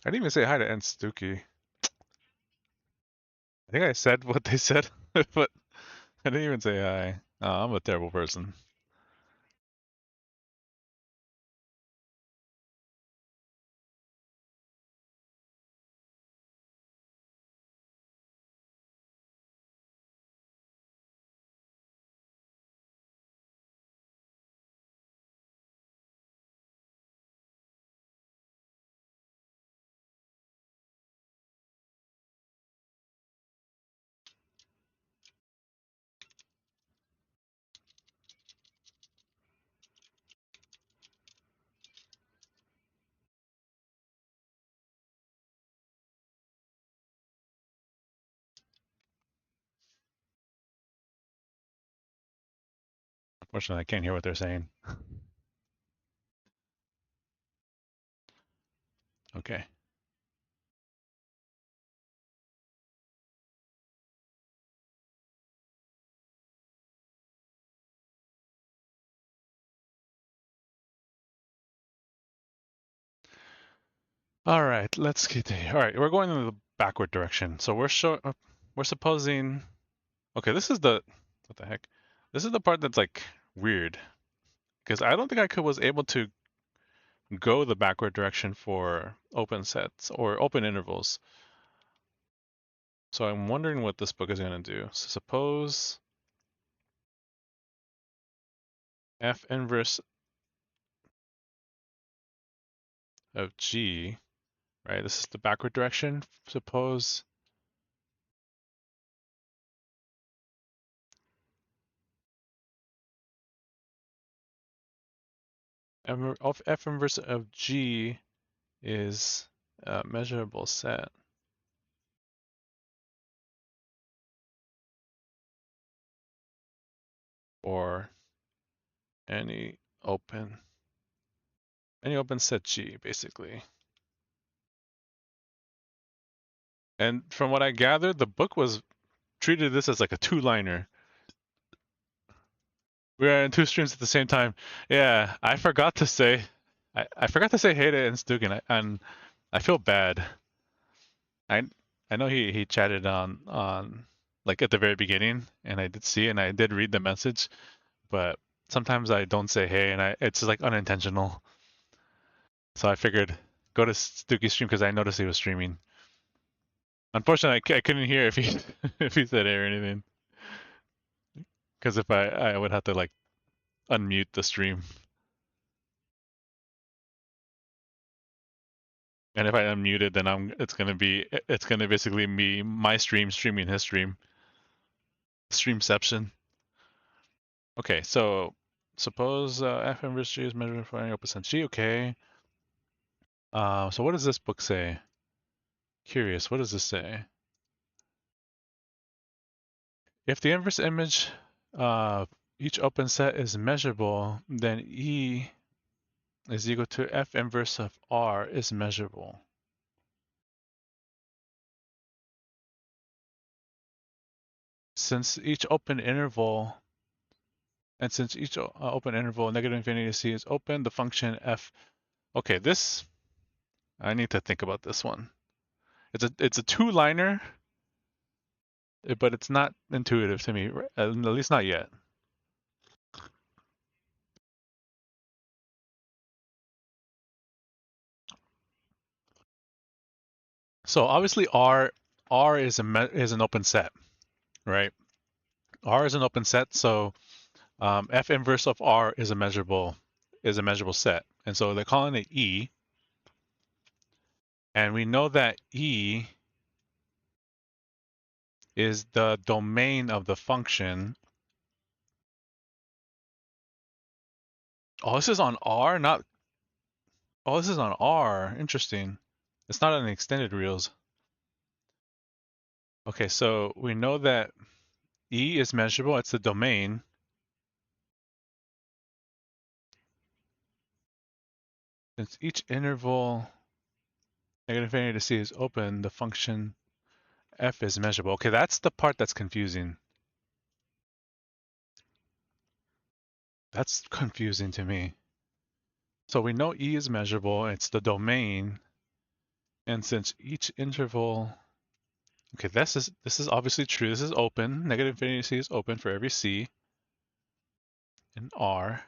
I didn't even say hi to Enstuki. I think I said what they said, but I didn't even say hi. Oh, I'm a terrible person. Unfortunately, I can't hear what they're saying. Okay. All right, let's continue. All right, we're going in the backward direction. So we're supposing. Okay, this is the what the heck? This is the part that's like weird because I don't think I was able to go the backward direction for open sets or open intervals. So I'm wondering what this book is going to do. So suppose F inverse of G right? This is the backward direction. Suppose f inverse of G is a measurable set, or any open set G, basically. And from what I gathered, the book was treated this as like a two-liner. We were in two streams at the same time. Yeah, I forgot to say, I forgot to say hey to Stugan, and I feel bad. I I know he chatted on like at the very beginning, and I did see and I did read the message, but sometimes I don't say hey, and it's just like unintentional. So I figured go to Stuki's stream because I noticed he was streaming. Unfortunately, I couldn't hear if he if he said hey or anything, because if I would have to like unmute the stream. And if I unmute it, then it's gonna basically be my stream streaming his stream. Streamception. Okay, so suppose f inverse G is measured for any open set G. Okay. So what does this book say? Curious, what does this say? If the inverse image each open set is measurable, then E is equal to f inverse of R is measurable. Since each open interval negative infinity to C is open, the function f. Okay, this I need to think about this one. It's a two-liner, but it's not intuitive to me, at least not yet. So obviously R is an open set, right? R is an open set, so f inverse of R is a measurable set, and so they're calling it E, and we know that E is the domain of the function. Oh, this is on R, not. Oh, this is on R. Interesting. It's not on the extended reals. Okay, so we know that E is measurable. It's the domain. Since each interval negative infinity to C is open, the function f is measurable. Okay, that's the part that's confusing. That's confusing to me. So we know E is measurable. It's the domain. And since each interval, okay, this is obviously true. This is open. Negative infinity to C is open for every C in R.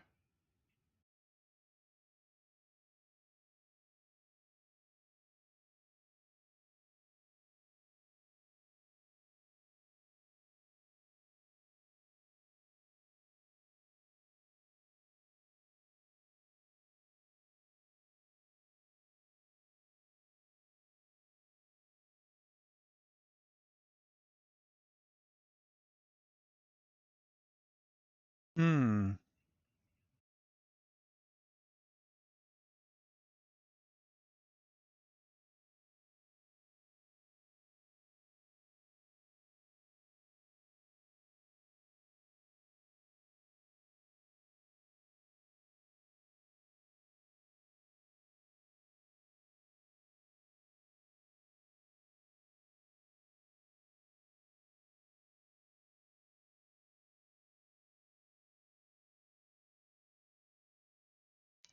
Hmm.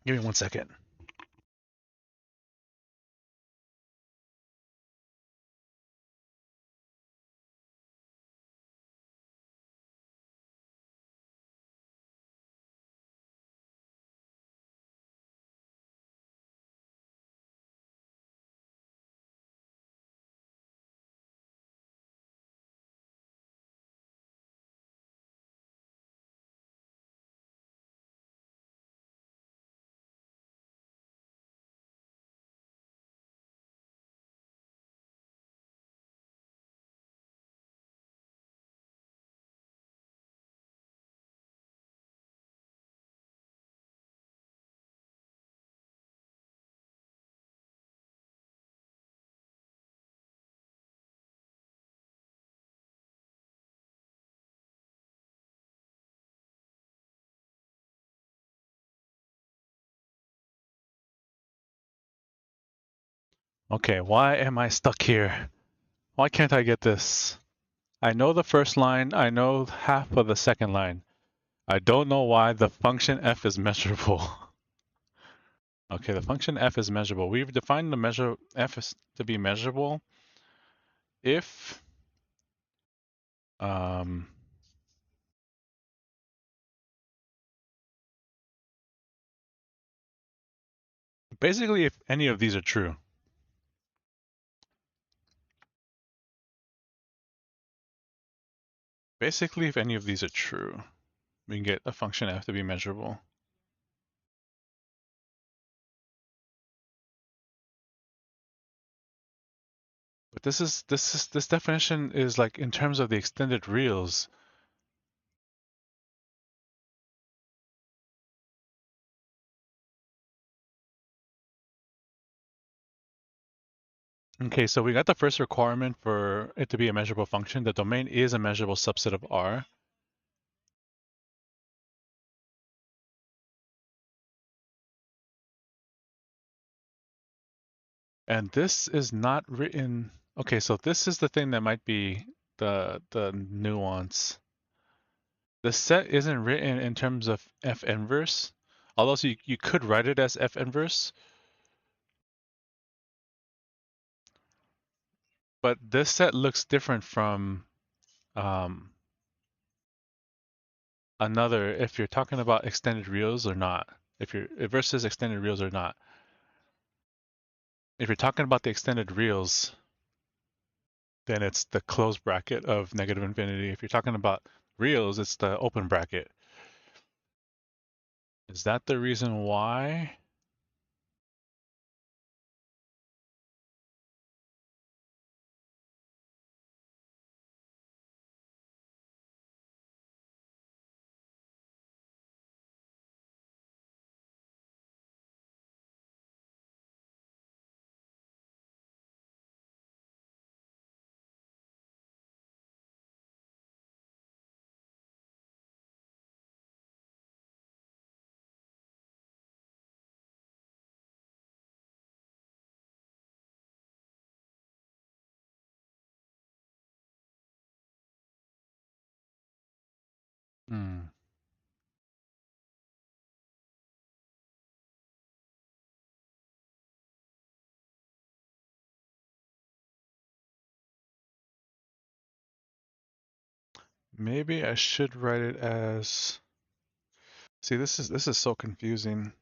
Give me 1 second. Okay, why am I stuck here? Why can't I get this? I know the first line, I know half of the second line. I don't know why the function f is measurable. Okay, the function f is measurable. We've defined the measure f is to be measurable if um, basically if any of these are true. Basically if any of these are true, we can get a function f to be measurable. But this definition is like in terms of the extended reals. Okay, so we got the first requirement for it to be a measurable function. The domain is a measurable subset of R. And this is not written. Okay, so this is the thing that might be the nuance. The set isn't written in terms of F inverse, although you could write it as F inverse. But this set looks different from um, another if you're talking about extended reals or not. If you're versus extended reals or not. If you're talking about the extended reals, then it's the closed bracket of negative infinity. If you're talking about reals, it's the open bracket. Is that the reason why? Hmm. Maybe I should write it as. See, this is so confusing.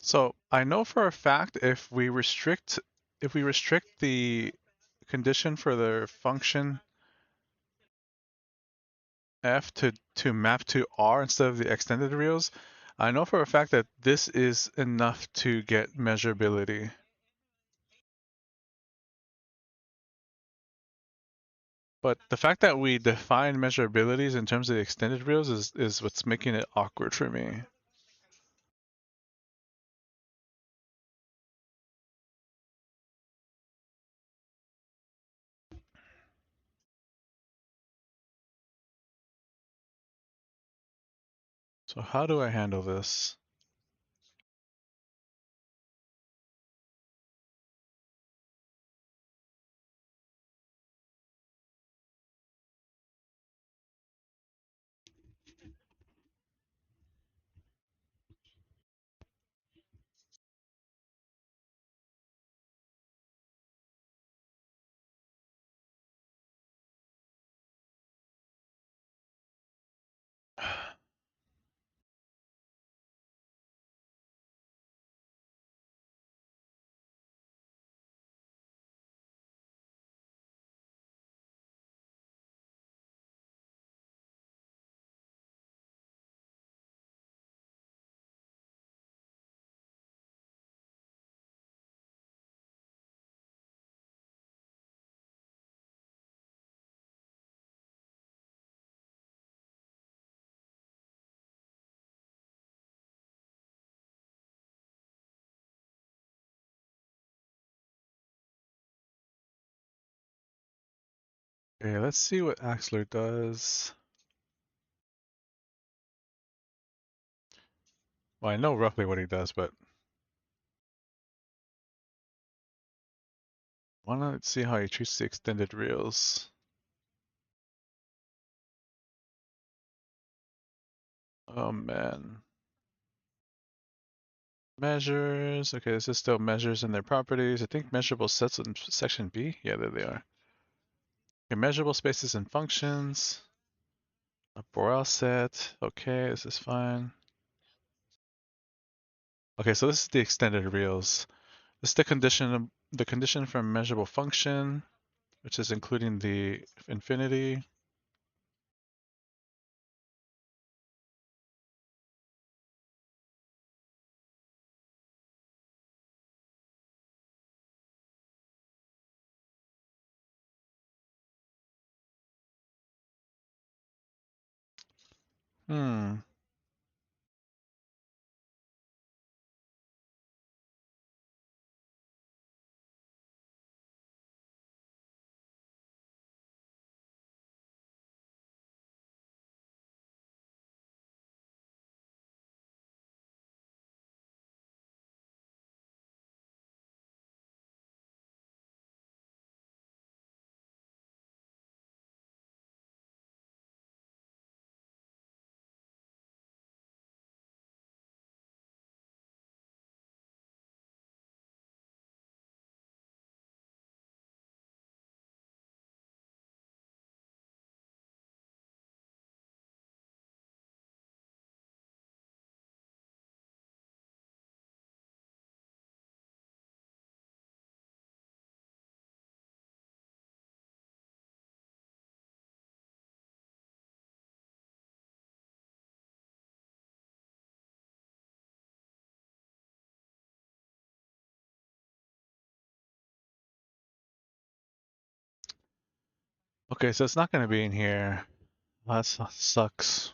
So I know for a fact if we restrict the condition for the function f to map to R instead of the extended reals, I know for a fact that this is enough to get measurability. But the fact that we define measurabilities in terms of the extended reals is what's making it awkward for me. So how do I handle this? Okay, let's see what Axler does. Well, I know roughly what he does, but why not see how he treats the extended reels? Oh man. Measures. Okay, this is still measures and their properties. I think measurable sets in section B. Yeah, there they are. Okay, measurable spaces and functions. A Borel set. Okay, this is fine. Okay, so this is the extended reals. This is the condition from measurable function, which is including the infinity. Hmm. Okay, so it's not going to be in here. That sucks.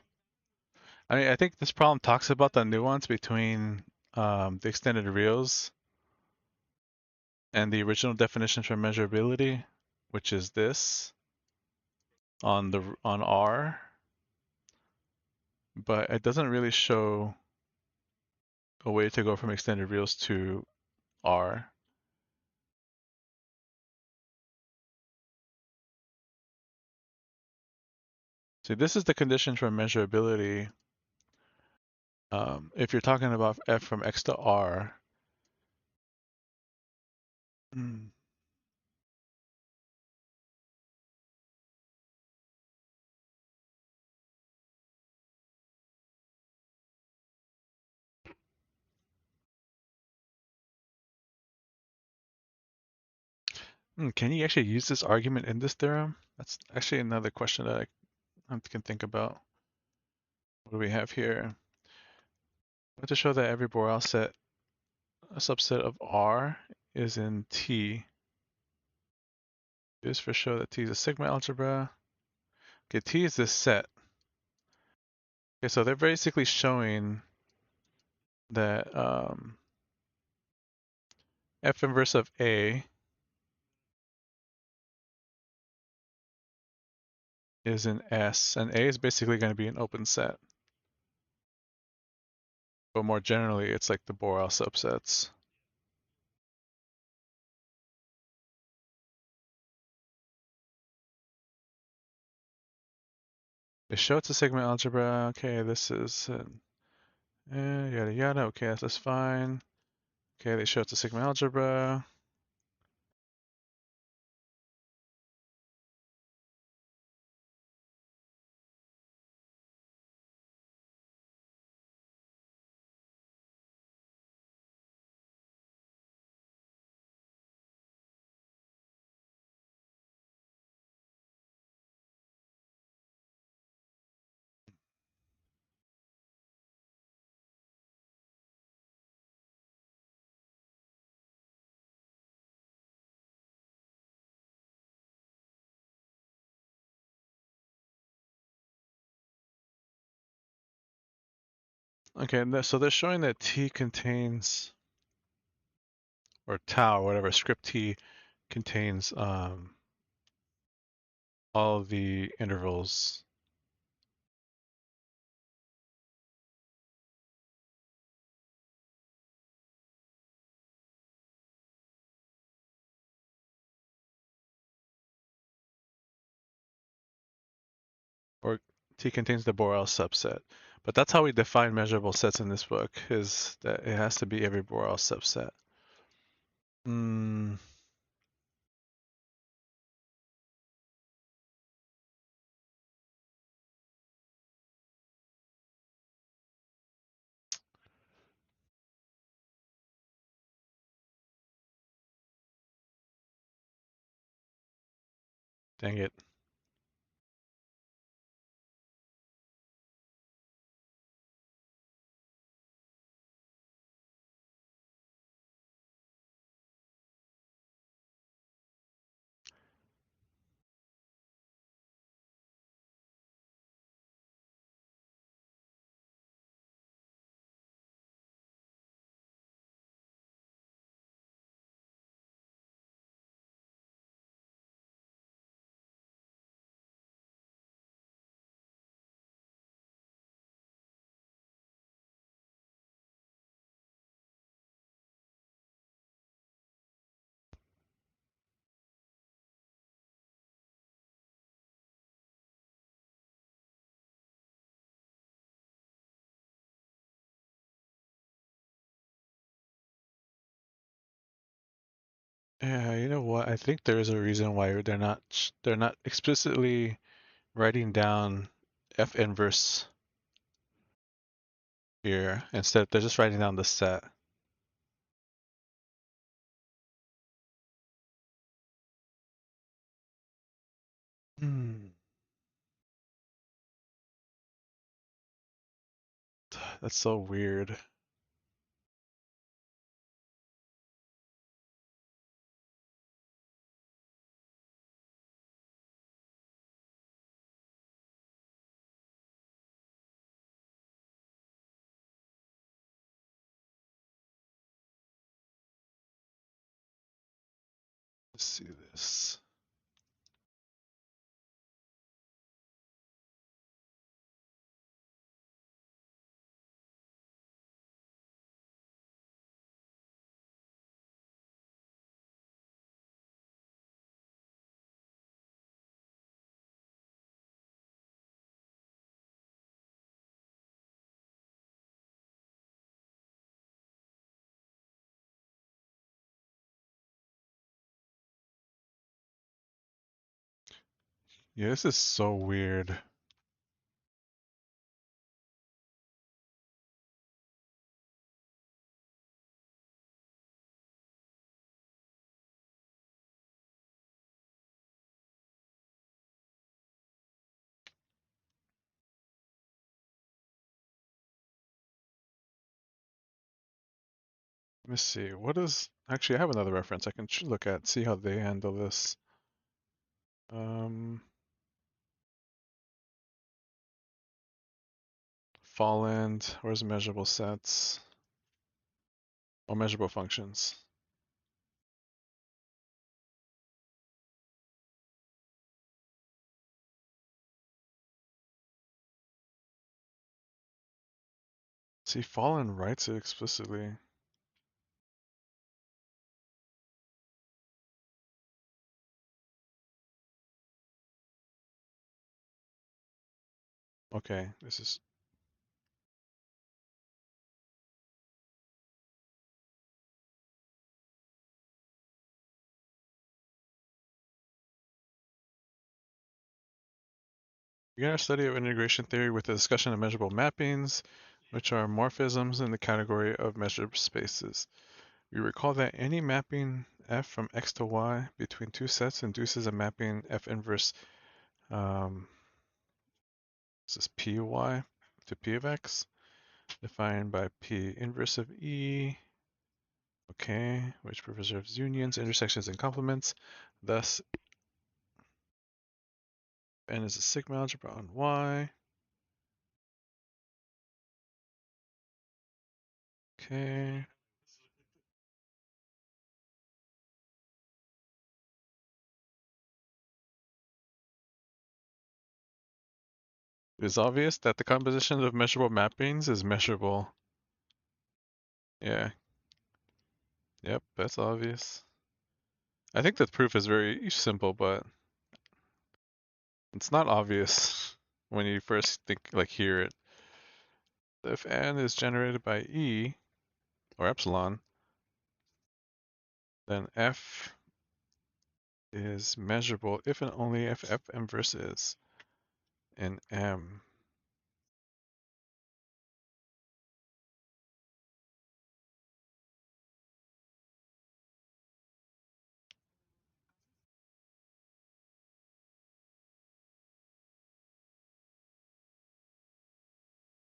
I mean, I think this problem talks about the nuance between the extended reals and the original definition for measurability, which is this on R, but it doesn't really show a way to go from extended reals to R. See, this is the condition for measurability. If you're talking about f from x to R, hmm, can you actually use this argument in this theorem? That's actually another question that I can think about. What do we have here? We have to show that every Borel set, a subset of R, is in T. This for show that T is a sigma algebra. Okay, T is this set. Okay, so they're basically showing that F inverse of A is in S, and A is basically going to be an open set. But more generally, it's like the Borel subsets. They show it's a sigma algebra. Okay, this is yada yada. Okay, that's fine. Okay, they show it's a sigma algebra. Okay, so they're showing that T contains, or tau, or whatever, script T contains all the intervals. Or T contains the Borel subset. But that's how we define measurable sets in this book, is that it has to be every Borel subset. Hmm. Dang it. Yeah, you know what? I think there is a reason why they're not explicitly writing down F inverse here. Instead, they're just writing down the set. Hmm. That's so weird. Let's see this. Yeah, this is so weird. Let me see. What is actually? I have another reference I can look at, see how they handle this. Um, Falland. Where's measurable sets? Or measurable functions? See, Fallen writes it explicitly. Okay, this is. Begin our study of integration theory with a discussion of measurable mappings, which are morphisms in the category of measured spaces. We recall that any mapping f from x to y between two sets induces a mapping f inverse, this is py to p of x, defined by p inverse of e, okay, which preserves unions, intersections, and complements. Thus, n is a sigma algebra on y. Okay. It's obvious that the composition of measurable mappings is measurable. Yeah. Yep, that's obvious. I think the proof is very simple, but it's not obvious when you first think, like, hear it. If n is generated by e, or epsilon, then f is measurable if and only if f inverse is in m.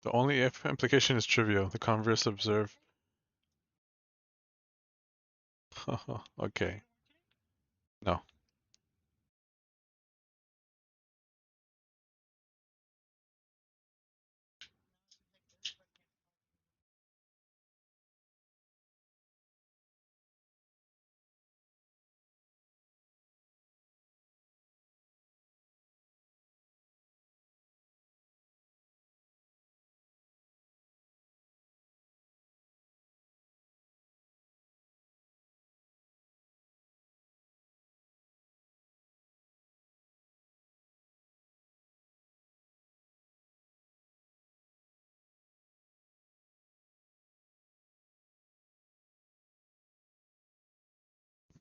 The only if implication is trivial. The converse observe. Okay. No.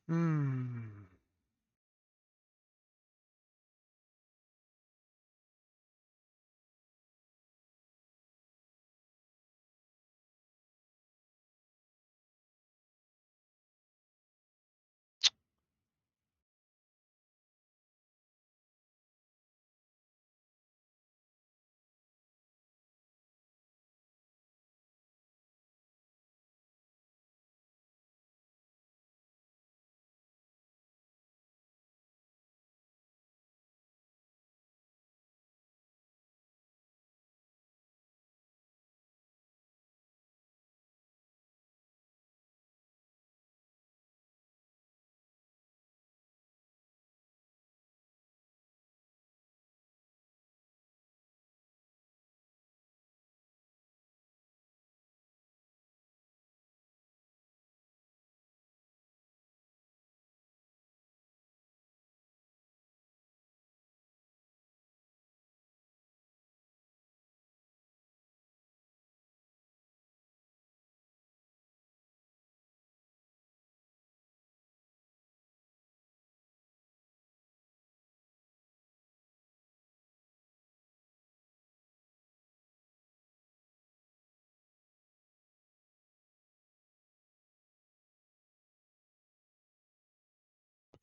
Hmm.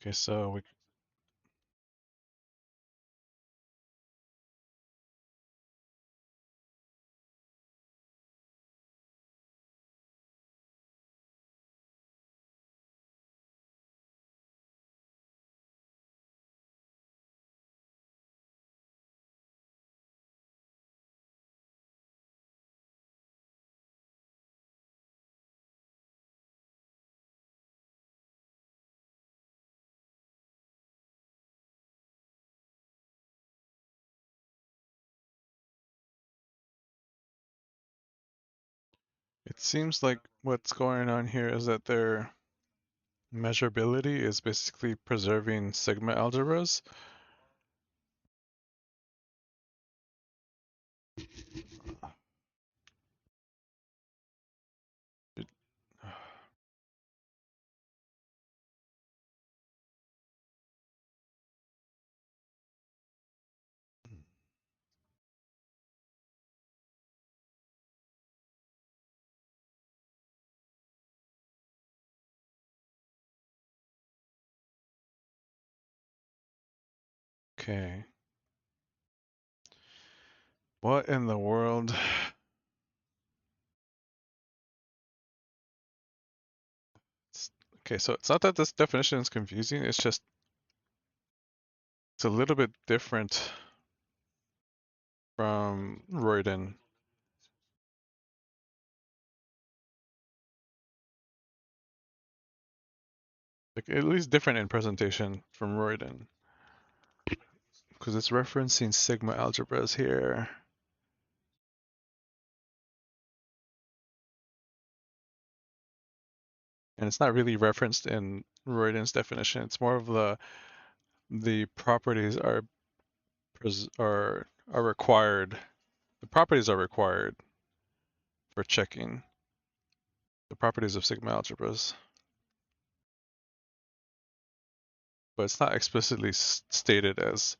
Okay, so we. It seems like what's going on here is that their measurability is basically preserving sigma algebras. Okay. What in the world? Okay, so it's not that this definition is confusing, it's just it's a little bit different from Royden. Like at least different in presentation from Royden. Because it's referencing sigma algebras here. and it's not really referenced in Royden's definition. It's more of the properties are required. The properties are required for checking the properties of sigma algebras, but it's not explicitly stated as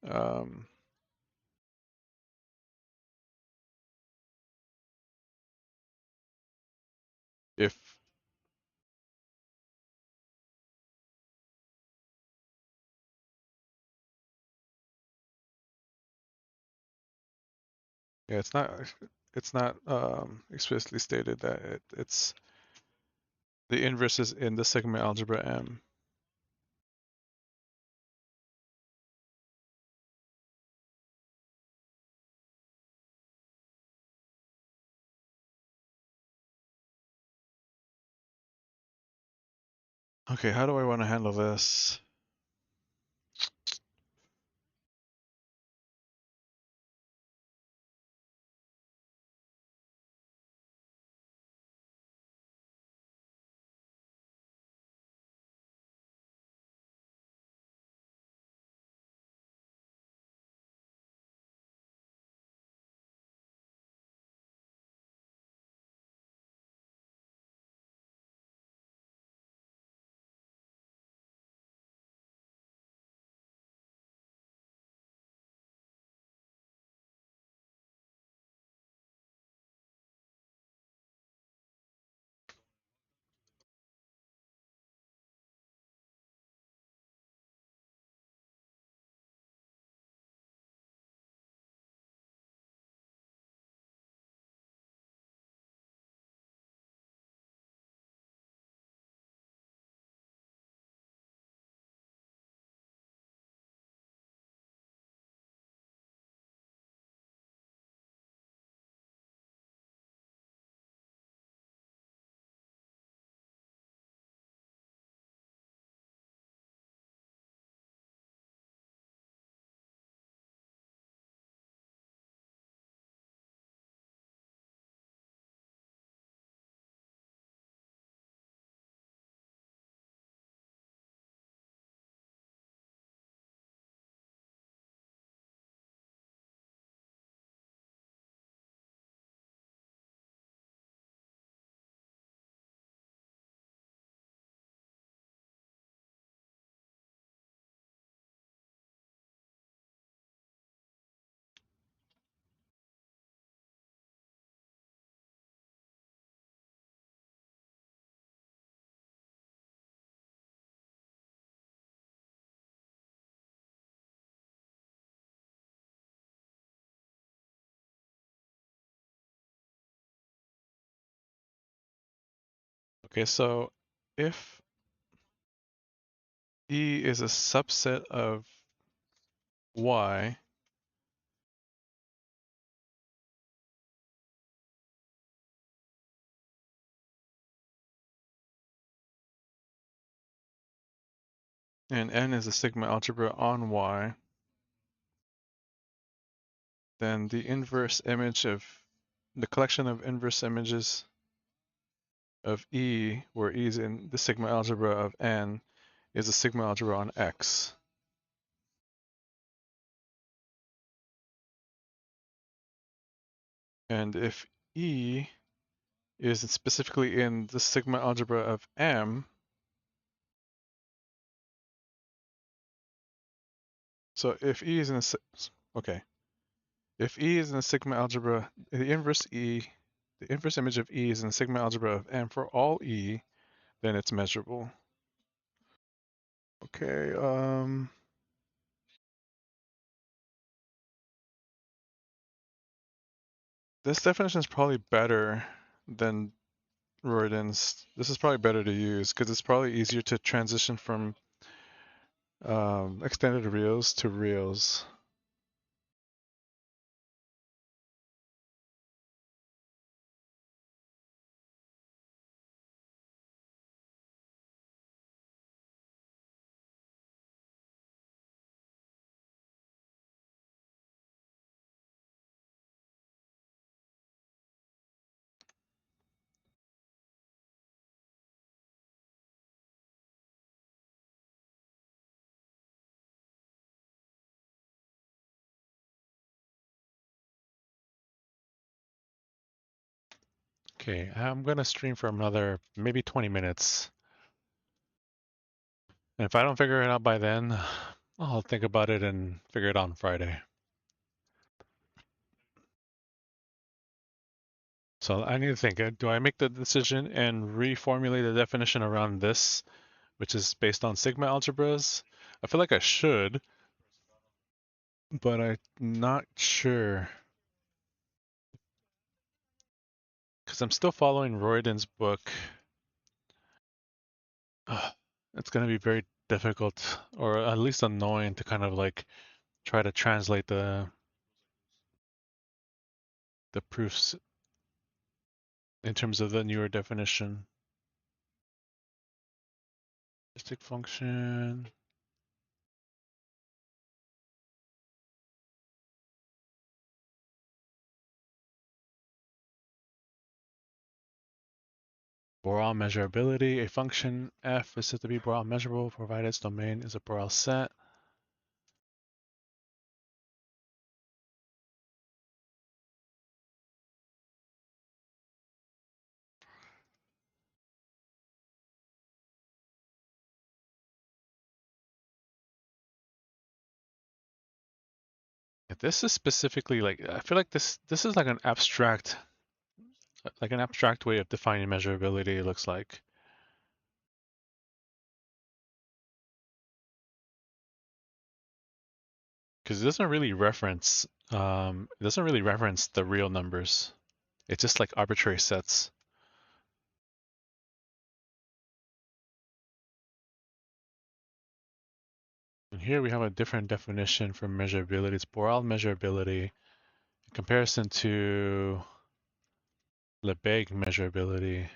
um, if yeah, it's not explicitly stated that it's the inverse is in the sigma algebra M. Okay, how do I want to handle this? Okay, so if E is a subset of Y, and N is a sigma algebra on Y, then the inverse image of the collection of inverse images of E, where E is in the sigma algebra of N, is a sigma algebra on X. And if E is specifically in the sigma algebra of M, so if E is in a, okay, if E is in a sigma algebra, the inverse image of E is in the sigma algebra of M for all E, then it's measurable. Okay, this definition is probably better than Royden's. This is probably better to use because it's probably easier to transition from extended reals to reals. Okay, I'm gonna stream for another maybe 20 minutes. And if I don't figure it out by then, I'll think about it and figure it out on Friday. So I need to think, do I make the decision and reformulate the definition around this, which is based on sigma algebras? I feel like I should, but I'm not sure. Because I'm still following Royden's book. It's going to be very difficult, or at least annoying, to kind of like try to translate the proofs in terms of the newer definition. Statistic function. Borel measurability. A function f is said to be Borel measurable provided its domain is a Borel set. This is specifically like, I feel like this is like an abstract way of defining measurability, it looks like. Because it doesn't really reference the real numbers. It's just like arbitrary sets. And here we have a different definition for measurability. It's Borel measurability in comparison to Lebesgue measurability.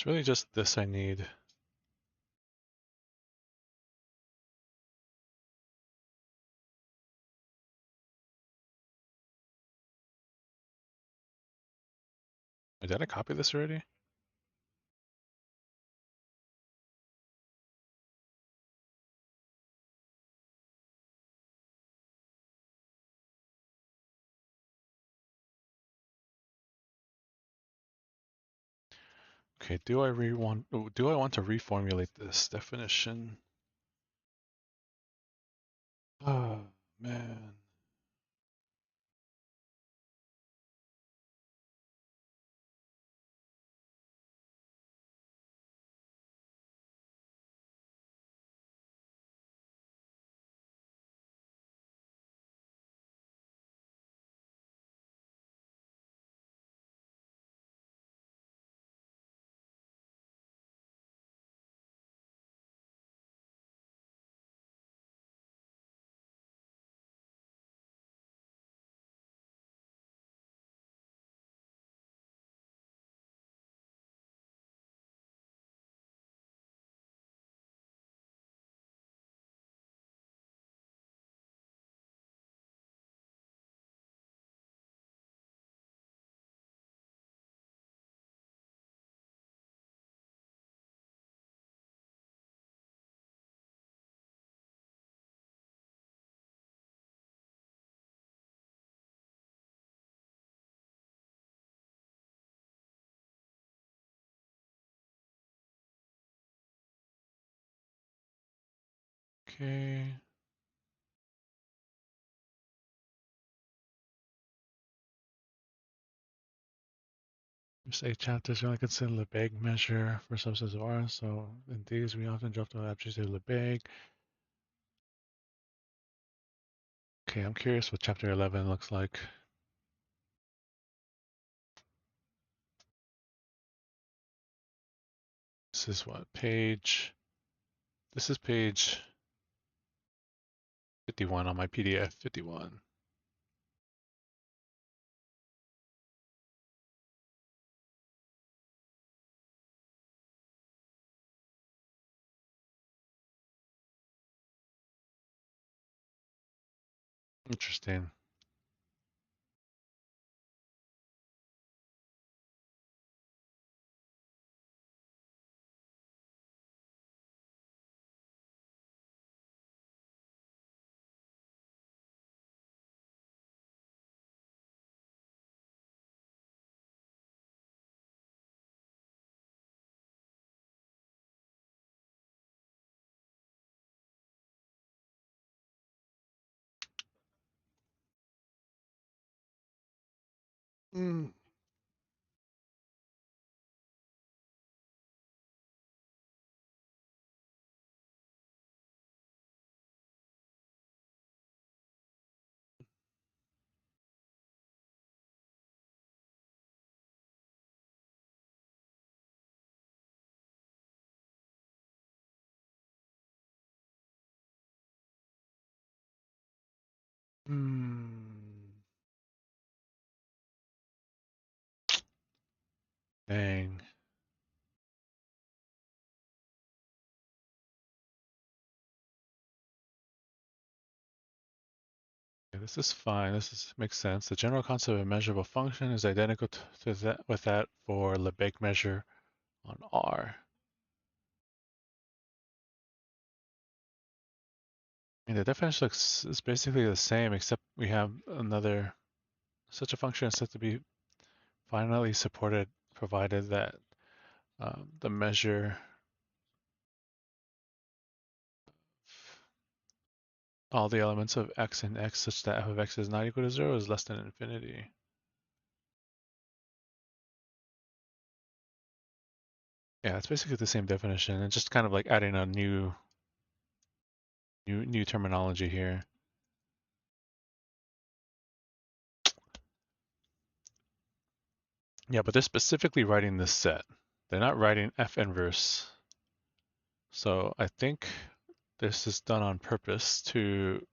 It's really just this I need. Did I copy this already? Okay, do I want to reformulate this definition? Oh man. Okay. There's 8 chapters. We only consider Lebesgue measure for subsets of R. So in these, we often drop the attributes of Lebesgue. Okay, I'm curious what chapter 11 looks like. is what page? This is page 51 on my PDF. 51. Interesting. Mm. Mm. Dang. Yeah, this is fine. Makes sense. The general concept of a measurable function is identical to that with that for Lebesgue measure on R. And the definition is basically the same, except we have another. Such a function is said to be finally supported, provided that the measure all the elements of x and x such that f of x is not equal to 0 is less than infinity. Yeah, it's basically the same definition and just kind of like adding a new terminology here. Yeah, but they're specifically writing this set. They're not writing f inverse. So I think this is done on purpose to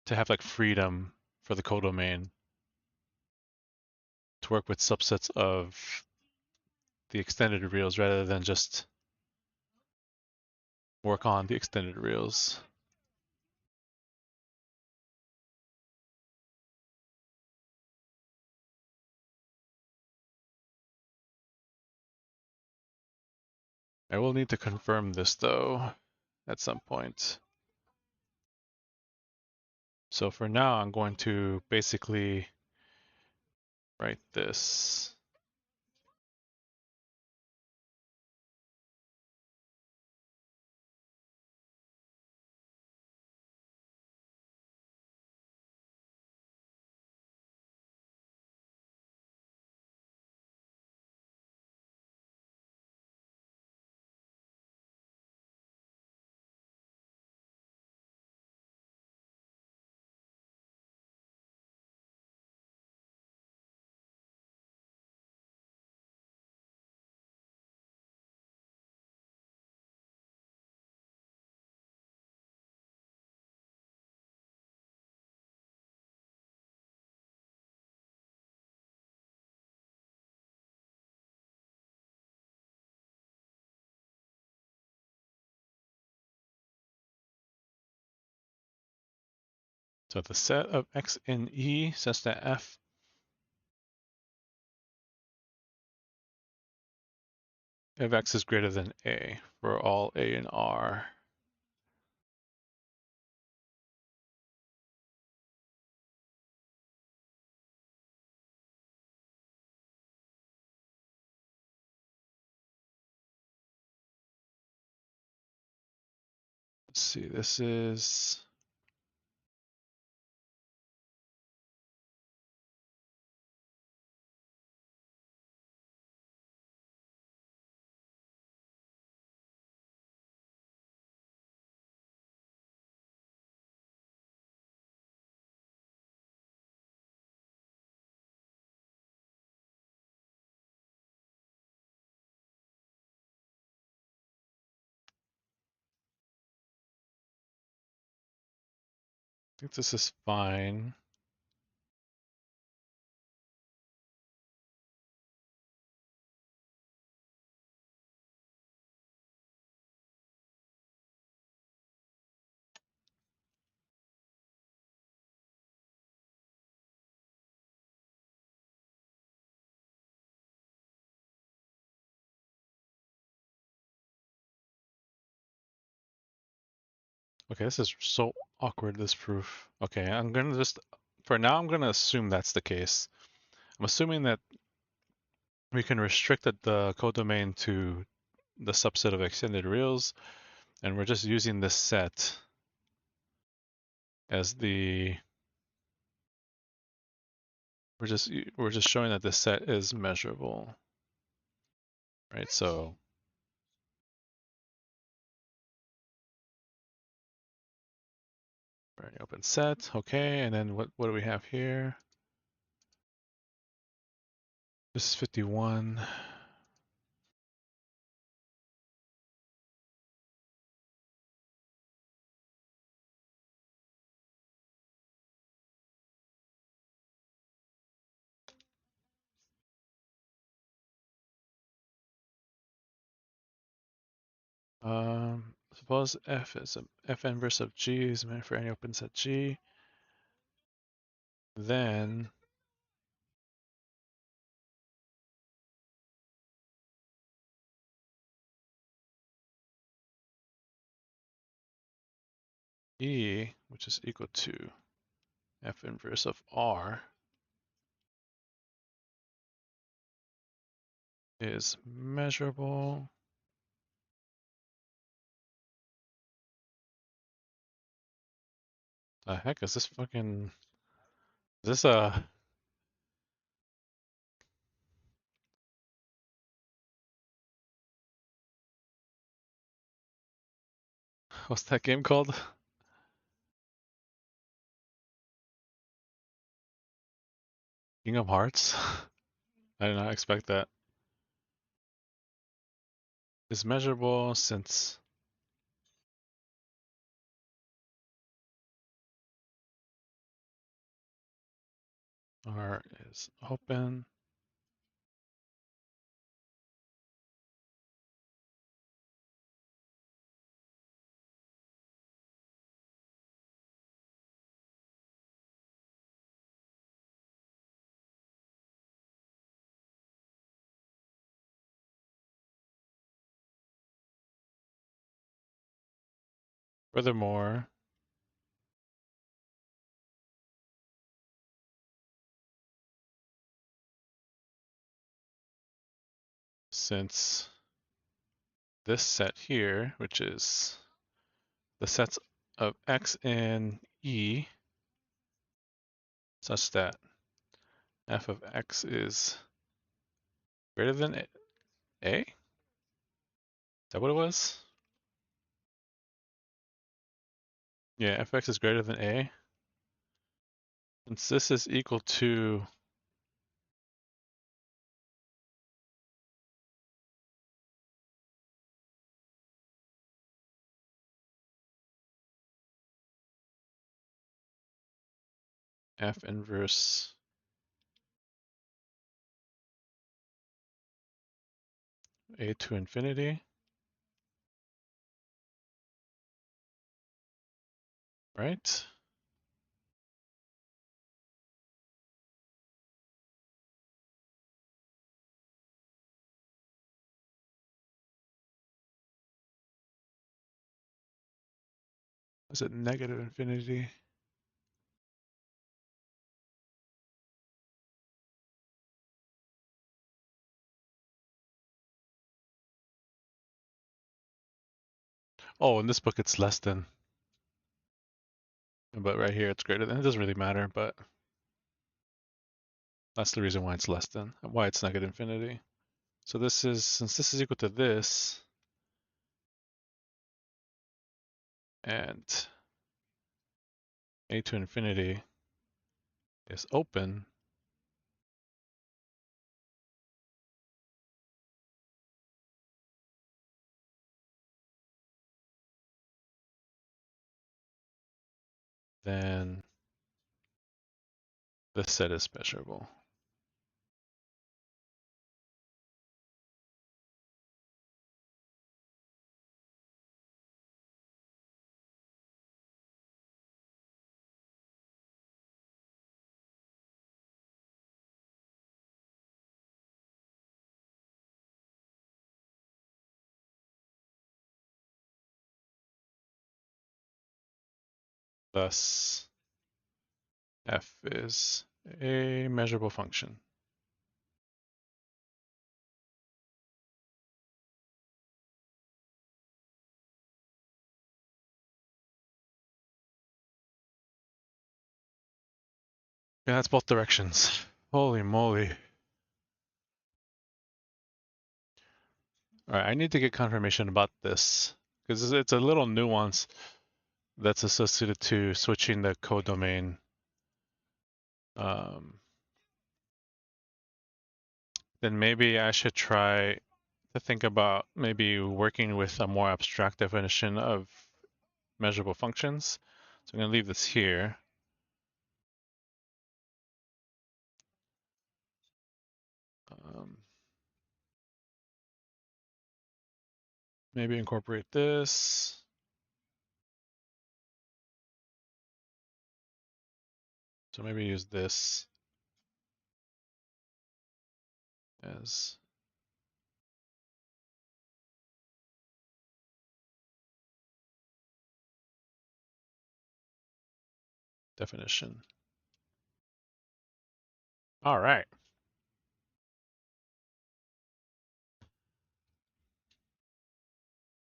to have like freedom for the codomain to work with subsets of the extended reals rather than just work on the extended reals. I will need to confirm this though at some point. So for now, I'm going to basically write this. So the set of x in E such that f of x is greater than a for all a and r. Let's see, this is think this is fine. Okay, this is so awkward, this proof. Okay, I'm gonna just, for now, I'm gonna assume that's the case. I'm assuming that we can restrict the codomain to the subset of extended reals, and we're just using this set as the, we're just showing that this set is measurable, right? So, right, open set, okay, and then what do we have here? This is 51. Suppose f is a f inverse of g is meant for any open set g, then E, which is equal to f inverse of R, is measurable. The heck is this fucking, is this what's that game called? King of Hearts? I did not expect that. Is measurable since R is open. Furthermore, since this set here, which is the sets of x and E, such that f of x is greater than A? Is that what it was? Yeah, fx is greater than A. Since this is equal to f inverse A to infinity, right? Is it negative infinity? Oh, in this book it's less than, but right here it's greater than. It doesn't really matter, but that's the reason why it's less than, why it's negative infinity. So this is, since this is equal to this, and A to infinity is open, then this set is measurable. Thus, f is a measurable function. Yeah, that's both directions. Holy moly. All right, I need to get confirmation about this because it's a little nuance that's associated to switching the codomain. Then maybe I should try to think about maybe working with a more abstract definition of measurable functions. So I'm going to leave this here. Maybe incorporate this. So maybe use this as definition. All right.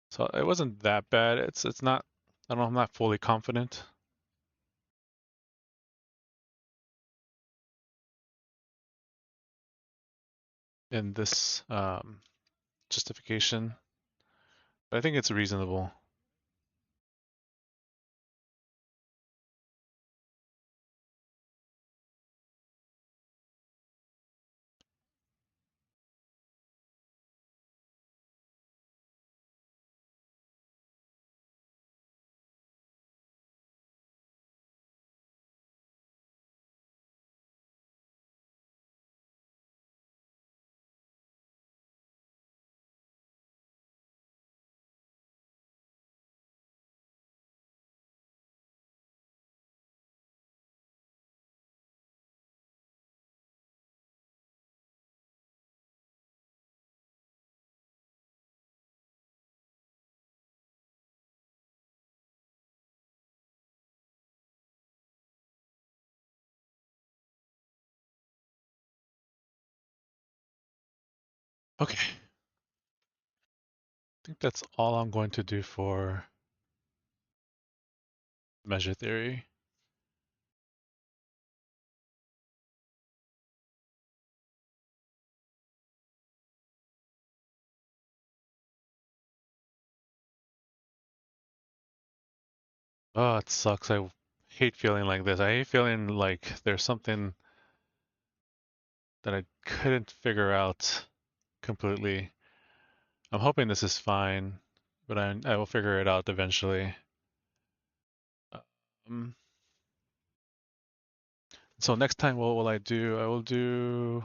So it wasn't that bad. It's not, I don't know, I'm not fully confident in this justification, but I think it's reasonable. Okay. I think that's all I'm going to do for measure theory. Oh, it sucks. I hate feeling like this. I hate feeling like there's something that I couldn't figure out completely. I'm hoping this is fine, but I will figure it out eventually. Um, so next time, what will I do? I will do.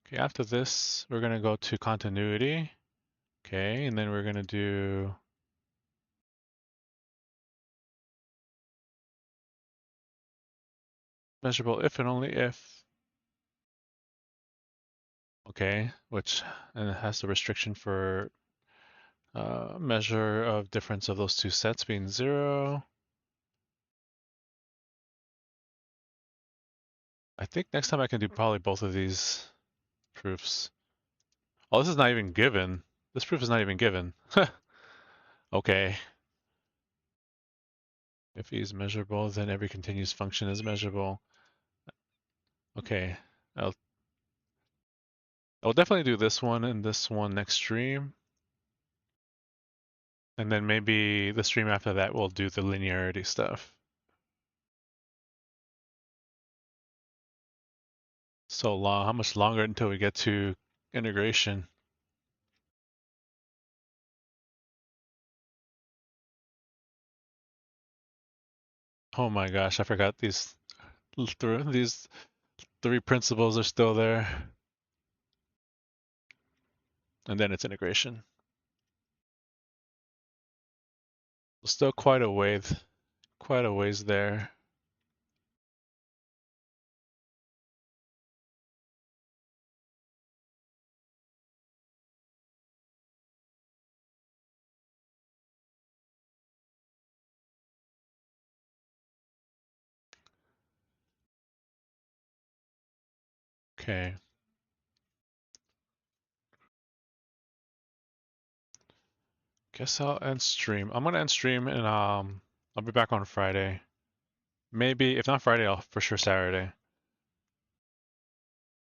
Okay, after this, we're gonna go to continuity. Okay, and then we're gonna do. Measurable if and only if. Okay, which and it has the restriction for measure of difference of those two sets being 0. I think next time I can do probably both of these proofs. Oh, this is not even given. This proof is not even given. Okay. If E is measurable, then every continuous function is measurable. Okay. I'll definitely do this one and this one next stream. And then maybe the stream after that we'll do the linearity stuff. So long. How much longer until we get to integration? Oh my gosh, I forgot these three principles are still there. And then it's integration. Still quite a ways there. Okay. Guess I'll end stream. I'm gonna end stream and I'll be back on Friday. Maybe if not Friday, I'll for sure Saturday.